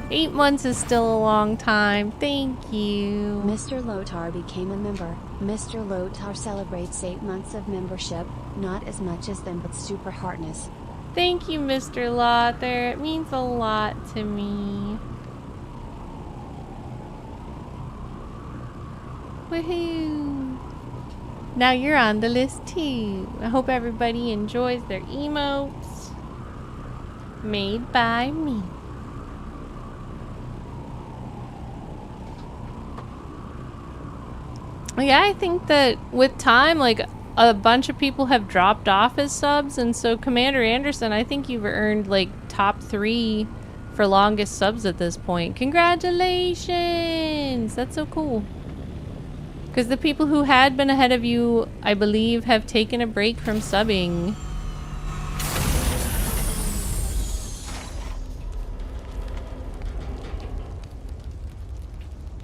8 months is still a long time. Thank you. Mr. Lothar became a member. Mr. Lothar celebrates 8 months of membership, not as much as them, but super hardness. Thank you, Mr. Lothar. It means a lot to me. Woohoo! Now you're on the list too. I hope everybody enjoys their emotes made by me. Yeah, I think that with time, like, a bunch of people have dropped off as subs, and so Commander Anderson, I think you've earned, like, top 3 for longest subs at this point. Congratulations! That's so cool. Because the people who had been ahead of you, I believe, have taken a break from subbing.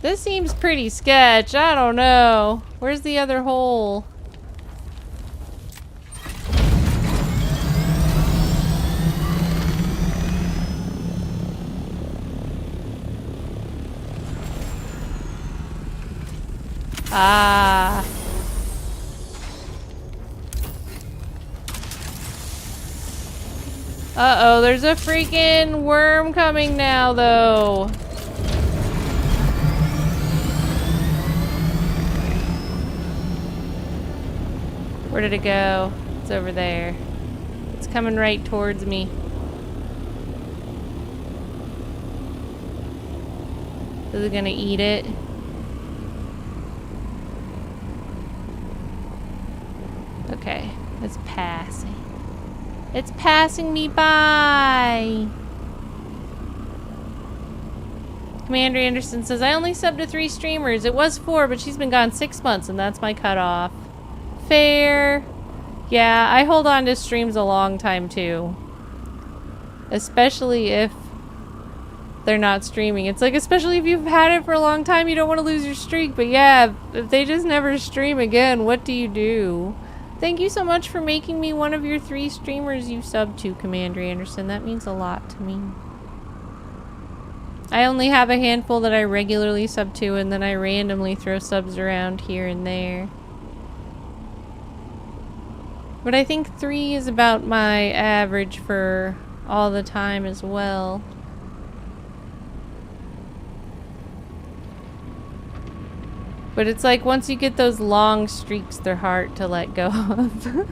This seems pretty sketch. I don't know. Where's the other hole? Ah. Uh-oh, there's a freaking worm coming now, though. Where did it go? It's over there. It's coming right towards me. Is it gonna eat it? Okay, it's passing. It's passing me by. Commander Anderson says, I only subbed to 3 streamers. It was 4, but she's been gone 6 months, and that's my cutoff. Fair. Yeah, I hold on to streams a long time too. Especially if they're not streaming. It's like, especially if you've had it for a long time, you don't want to lose your streak. But yeah, if they just never stream again, what do you do? Thank you so much for making me one of your 3 streamers you subbed to, Commander Anderson. That means a lot to me. I only have a handful that I regularly sub to, and then I randomly throw subs around here and there. But I think 3 is about my average for all the time as well. But it's like once you get those long streaks, they're hard to let go of.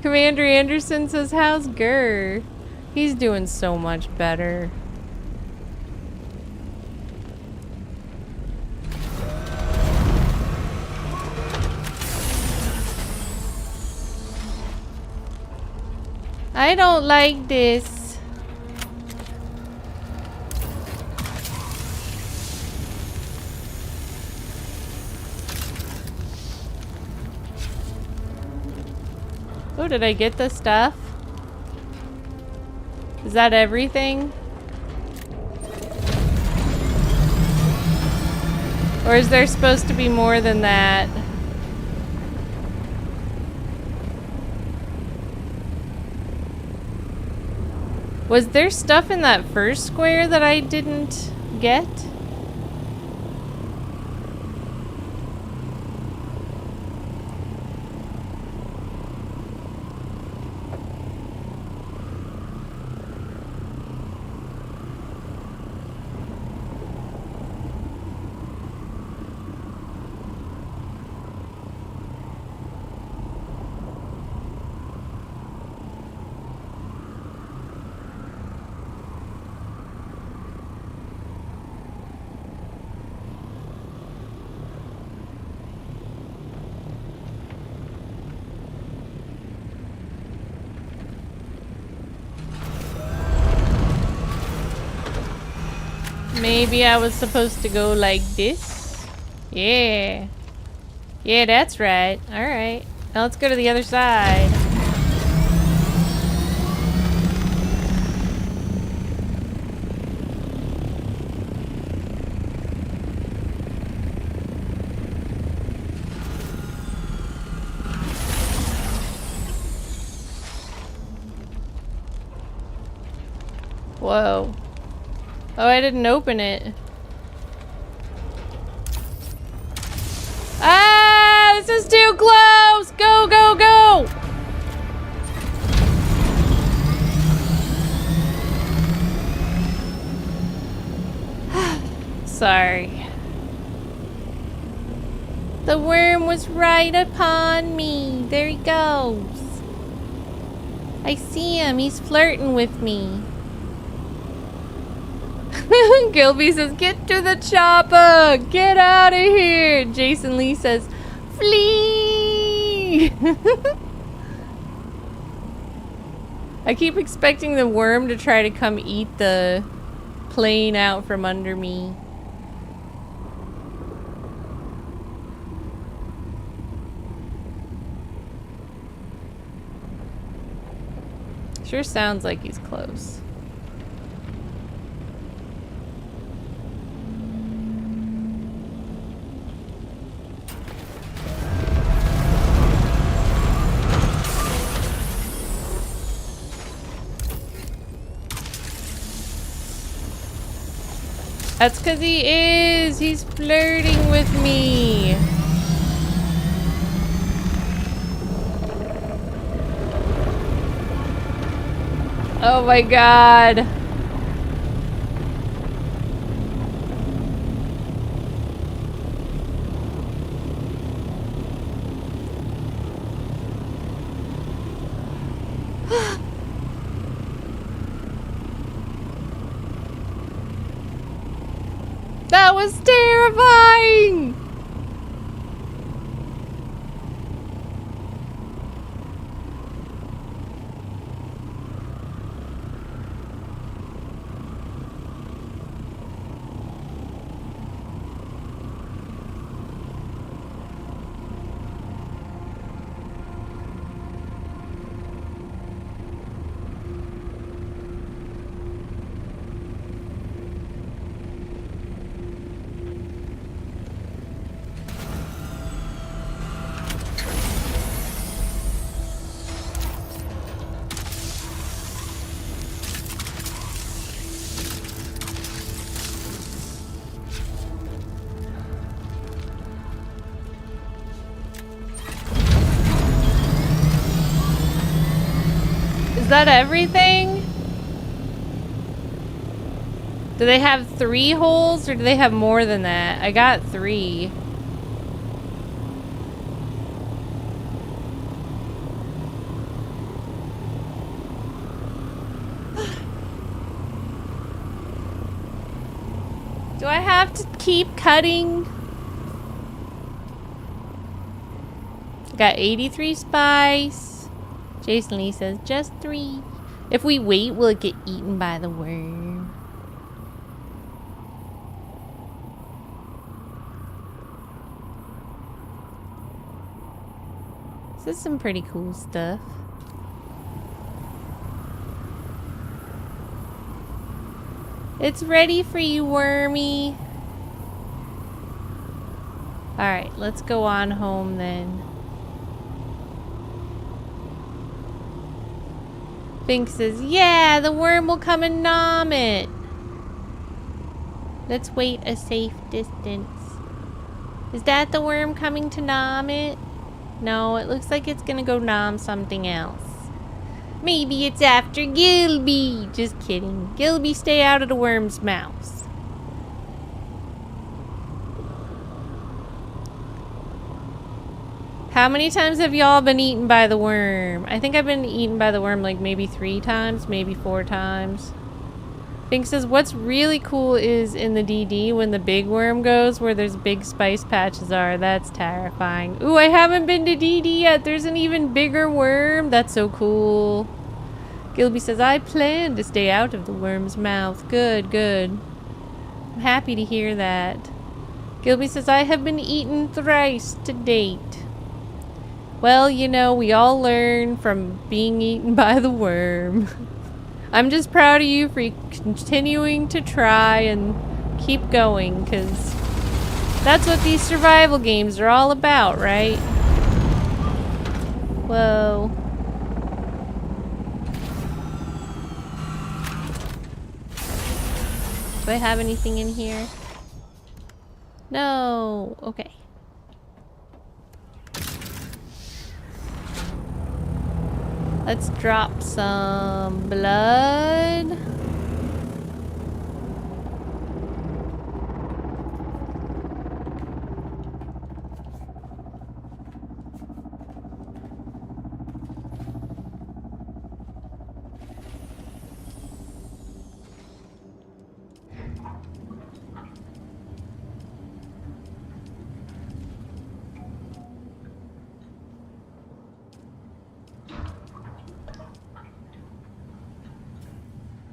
Commander Anderson says, how's Gurr? He's doing so much better. I don't like this. Oh, did I get the stuff? Is that everything? Or is there supposed to be more than that? Was there stuff in that first square that I didn't get? Maybe I was supposed to go like this? Yeah. Yeah, that's right. Alright. Now let's go to the other side. Whoa. Oh, I didn't open it. Ah, this is too close! Go, go, go! Sorry. The worm was right upon me. There he goes. I see him. He's flirting with me. Gilby says, get to the chopper! Get out of here! Jason Lee says, flee! I keep expecting the worm to try to come eat the plane out from under me. Sure sounds like he's close. That's because he is! He's flirting with me! Oh my god! That was terrifying! Is that everything? Do they have 3 holes or do they have more than that? I got 3. Do I have to keep cutting? Got 83 spice. Jason Lee says, just 3. If we wait, will it get eaten by the worm? This is some pretty cool stuff. It's ready for you, wormy. Alright, let's go on home then. Fink says, yeah, the worm will come and nom it. Let's wait a safe distance. Is that the worm coming to nom it? No, it looks like it's gonna go nom something else. Maybe it's after Gilby. Just kidding. Gilby, stay out of the worm's mouth. How many times have y'all been eaten by the worm? I think I've been eaten by the worm like maybe 3 times, maybe 4 times. Fink says, what's really cool is in the DD when the big worm goes where there's big spice patches are. That's terrifying. Ooh, I haven't been to DD yet. There's an even bigger worm. That's so cool. Gilby says, I plan to stay out of the worm's mouth. Good, good. I'm happy to hear that. Gilby says, I have been eaten thrice to date. Well, you know, we all learn from being eaten by the worm. I'm just proud of you for continuing to try and keep going, because that's what these survival games are all about, right? Whoa. Do I have anything in here? No. Okay. Let's drop some blood.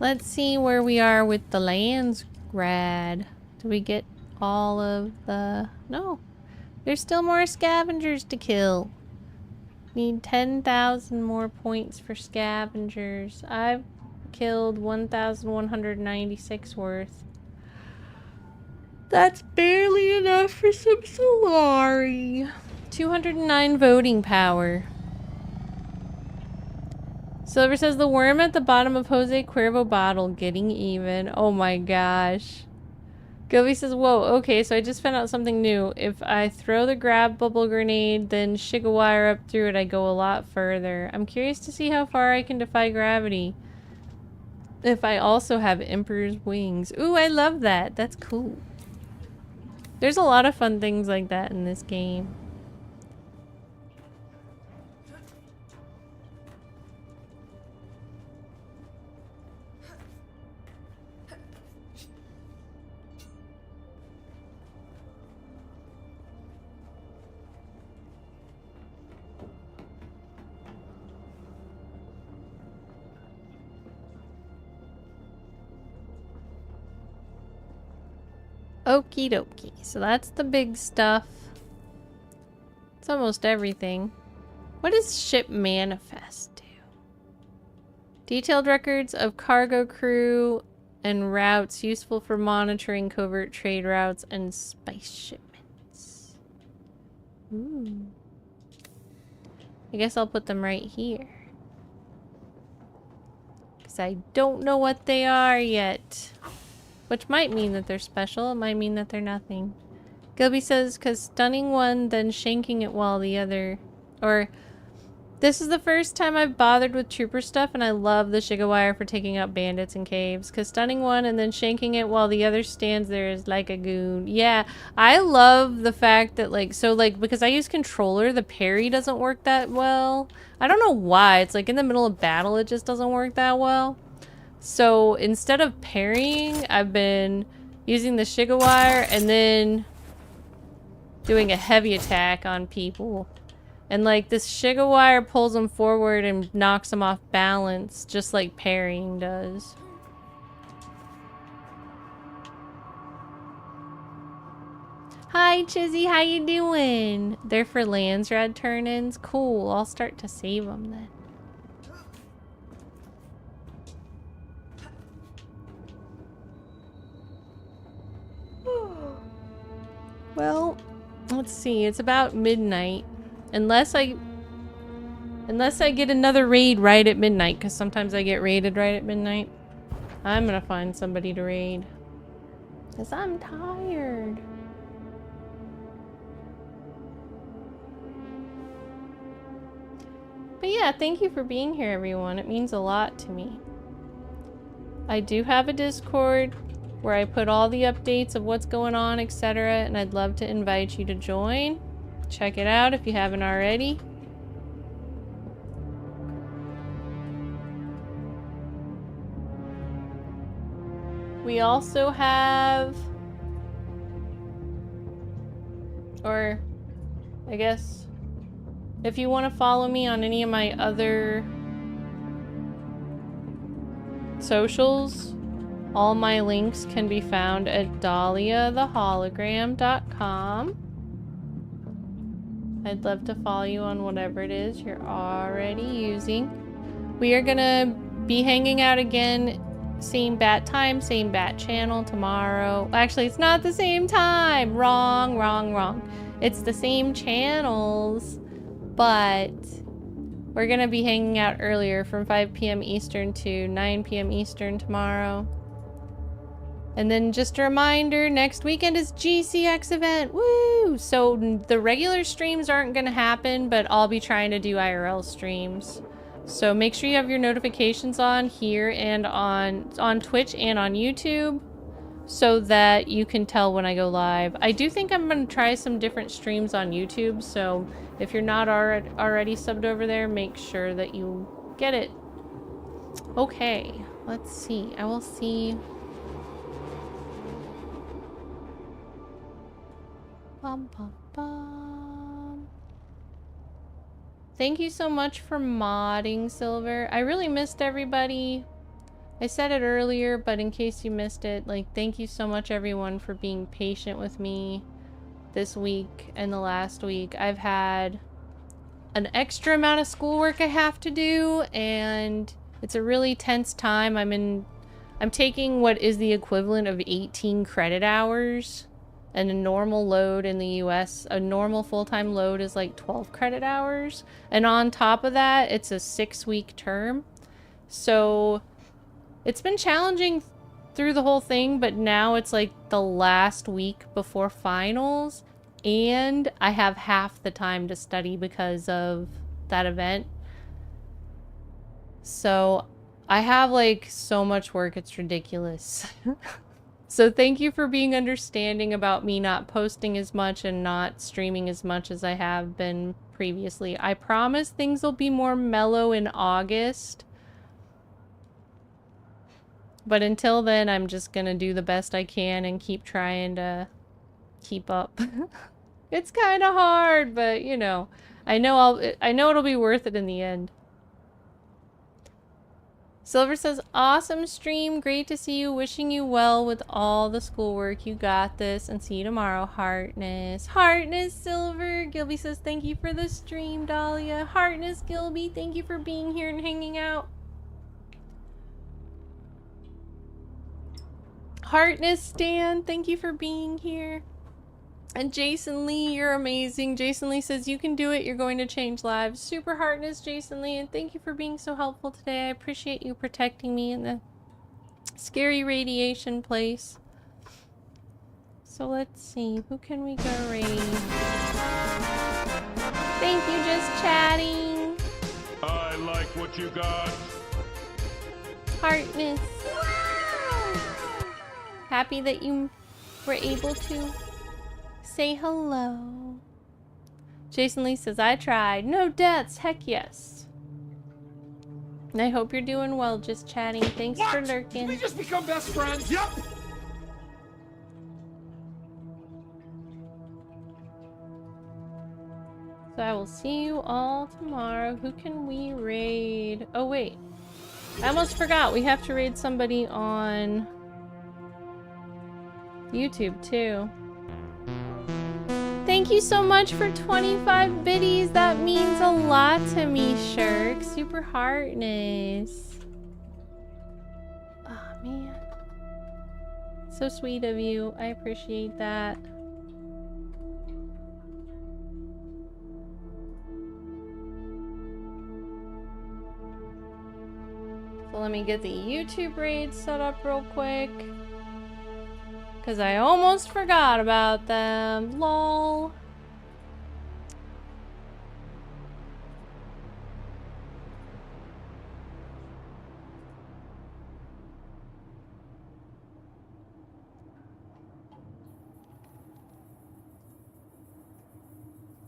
Let's see where we are with the lands grad. Did we get all of the... No. There's still more scavengers to kill. Need 10,000 more points for scavengers. I've killed 1,196 worth. That's barely enough for some Solari. 209 voting power. Silver says the worm at the bottom of Jose Cuervo bottle getting even. Oh my gosh. Gilby says, whoa, okay, so I just found out something new. If I throw the grab bubble grenade, then Shigawire up through it, I go a lot further. I'm curious to see how far I can defy gravity. If I also have Emperor's Wings. Ooh, I love that. That's cool. There's a lot of fun things like that in this game. Okie dokie. So that's the big stuff. It's almost everything. What does ship manifest do? Detailed records of cargo crew and routes useful for monitoring covert trade routes and spice shipments. Ooh. I guess I'll put them right here. Because I don't know what they are yet. Which might mean that they're special, it might mean that they're nothing. Gilby says, because stunning one, then shanking it while the other... Or, this is the first time I've bothered with trooper stuff, and I love the Shigawire for taking out bandits in caves. Because stunning one and then shanking it while the other stands there is like a goon. Yeah, I love the fact that, like, so, like, because I use controller, the parry doesn't work that well. I don't know why. It's like in the middle of battle, it just doesn't work that well. So instead of parrying, I've been using the Shigawire and then doing a heavy attack on people. And like this Shigawire pulls them forward and knocks them off balance, just like parrying does. Hi Chizzy, how you doing? They're for Landsrad turn-ins? Cool, I'll start to save them then. Well, let's see. It's about midnight. Unless I get another raid right at midnight, because sometimes I get raided right at midnight. I'm gonna find somebody to raid. Because I'm tired. But yeah, thank you for being here, everyone. It means a lot to me. I do have a Discord where I put all the updates of what's going on, etc. And I'd love to invite you to join. Check it out if you haven't already. We also have... Or, I guess, if you want to follow me on any of my other socials, All my links can be found at dahliathehologram.com. I'd love to follow you on whatever it is you're already using. We are gonna be hanging out again, same bat time, same bat channel tomorrow. Actually, it's not the same time. Wrong, wrong, wrong. It's the same channels, but we're gonna be hanging out earlier from 5 p.m. Eastern to 9 p.m. Eastern tomorrow. And then just a reminder, next weekend is GCX event. Woo! So the regular streams aren't gonna happen, but I'll be trying to do IRL streams. So make sure you have your notifications on here and on Twitch and on YouTube so that you can tell when I go live. I do think I'm gonna try some different streams on YouTube, so if you're not already subbed over there, make sure that you get it. Okay, let's see. I will see. Bum, bum, bum. Thank you so much for modding, Silver. I really missed everybody. I said it earlier, but in case you missed it, like, thank you so much, everyone, for being patient with me this week and the last week. I've had an extra amount of schoolwork I have to do, and it's a really tense time. I'm taking what is the equivalent of 18 credit hours. And a normal load in the US, a normal full-time load is like 12 credit hours. And on top of that, it's a 6-week term. So it's been challenging through the whole thing, but now it's like the last week before finals. And I have half the time to study because of that event. So I have like so much work, it's ridiculous. So thank you for being understanding about me not posting as much and not streaming as much as I have been previously. I promise things will be more mellow in August. But until then, I'm just gonna do the best I can and keep trying to keep up. It's kind of hard, but you know, I know it'll be worth it in the end. Silver says, awesome stream. Great to see you. Wishing you well with all the schoolwork. You got this. And see you tomorrow. Heartness. Heartness, Silver. Gilby says, thank you for the stream, Dahlia. Heartness, Gilby. Thank you for being here and hanging out. Heartness, Stan. Thank you for being here. And Jason Lee, you're amazing. Jason Lee says, you can do it. You're going to change lives. Super Heartness, Jason Lee. And thank you for being so helpful today. I appreciate you protecting me in the scary radiation place. So let's see. Who can we go raid? Thank you, just chatting. I like what you got. Heartness. Happy that you were able to say hello. Jason Lee says, I tried. No deaths. Heck yes. And I hope you're doing well, just chatting. Thanks for lurking. Did we just become best friends? Yep. So I will see you all tomorrow. Who can we raid? Oh, wait. I almost forgot. We have to raid somebody on YouTube, too. Thank you so much for 25 biddies. That means a lot to me, Shirk. Super Heartness. Oh, man. So sweet of you. I appreciate that. So let me get the YouTube raid set up real quick. Because I almost forgot about them. LOL.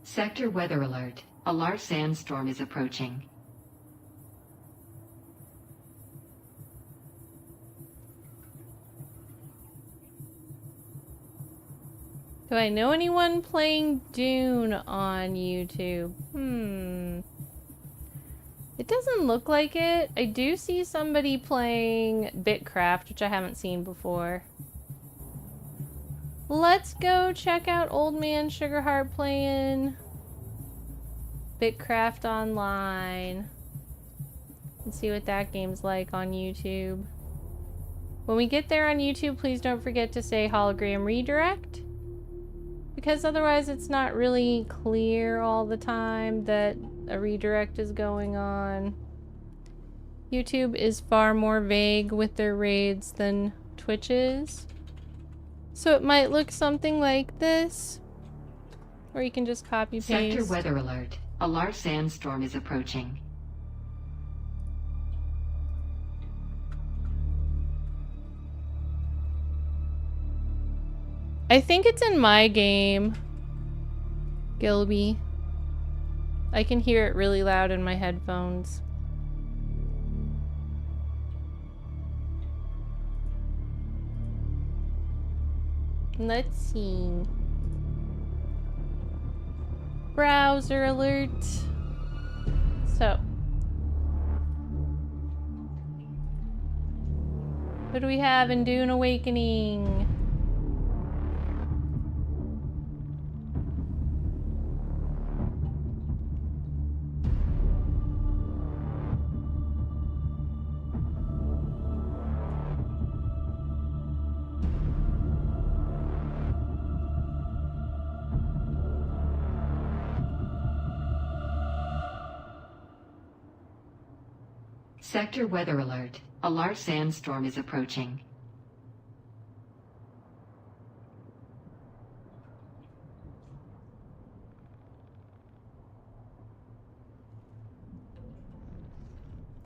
Sector weather alert. A large sandstorm is approaching. Do I know anyone playing Dune on YouTube? It doesn't look like it. I do see somebody playing Bitcraft, which I haven't seen before. Let's go check out Old Man Sugarheart playing Bitcraft online and see what that game's like on YouTube. When we get there on YouTube, please don't forget to say hologram redirect, because otherwise it's not really clear all the time that a redirect is going on. YouTube is far more vague with their raids than Twitch is. So it might look something like this, or you can just copy paste. Sector weather alert. A large sandstorm is approaching. I think it's in my game, Gilby. I can hear it really loud in my headphones. Let's see. Browser alert. So. What do we have in Dune Awakening? Sector weather alert. A large sandstorm is approaching.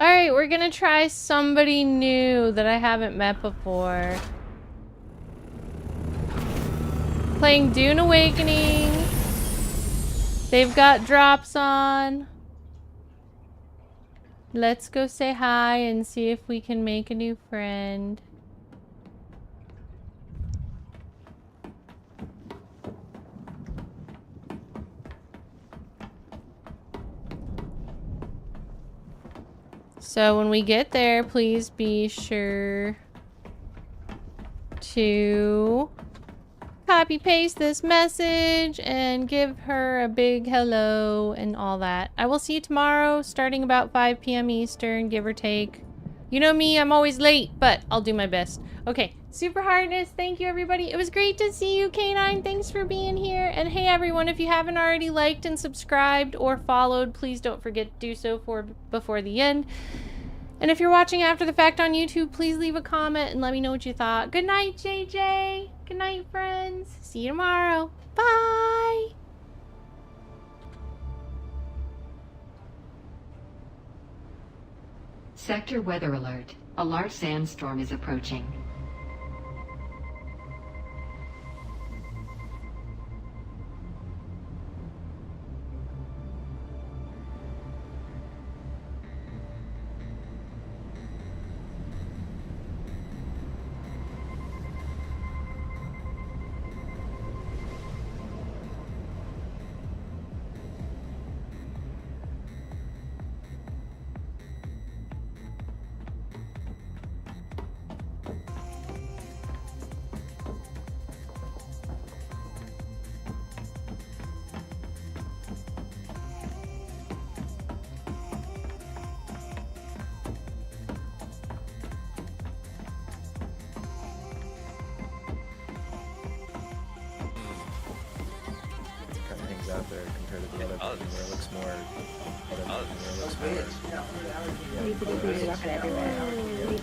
Alright, we're gonna try somebody new that I haven't met before. Playing Dune Awakening. They've got drops on. Let's go say hi and see if we can make a new friend. So when we get there, please be sure to copy paste this message and give her a big hello and all that. I will see you tomorrow starting about 5 p.m. Eastern, give or take. You know me, I'm always late, but I'll do my best. Okay, Super Hardness, thank you everybody. It was great to see you, K9. Thanks for being here. And hey everyone, if you haven't already liked and subscribed or followed, please don't forget to do so before the end. And if you're watching after the fact on YouTube, please leave a comment and let me know what you thought. Good night, JJ. Good night, friends. See you tomorrow. Bye. Sector weather alert. A large sandstorm is approaching. Out there compared to the other one where it looks more.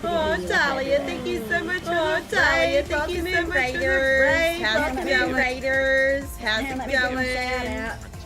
Oh, Dahlia, thank you so much. Oh, Dahlia, thank you so much. Raiders, how's it going? Raiders, how's it going?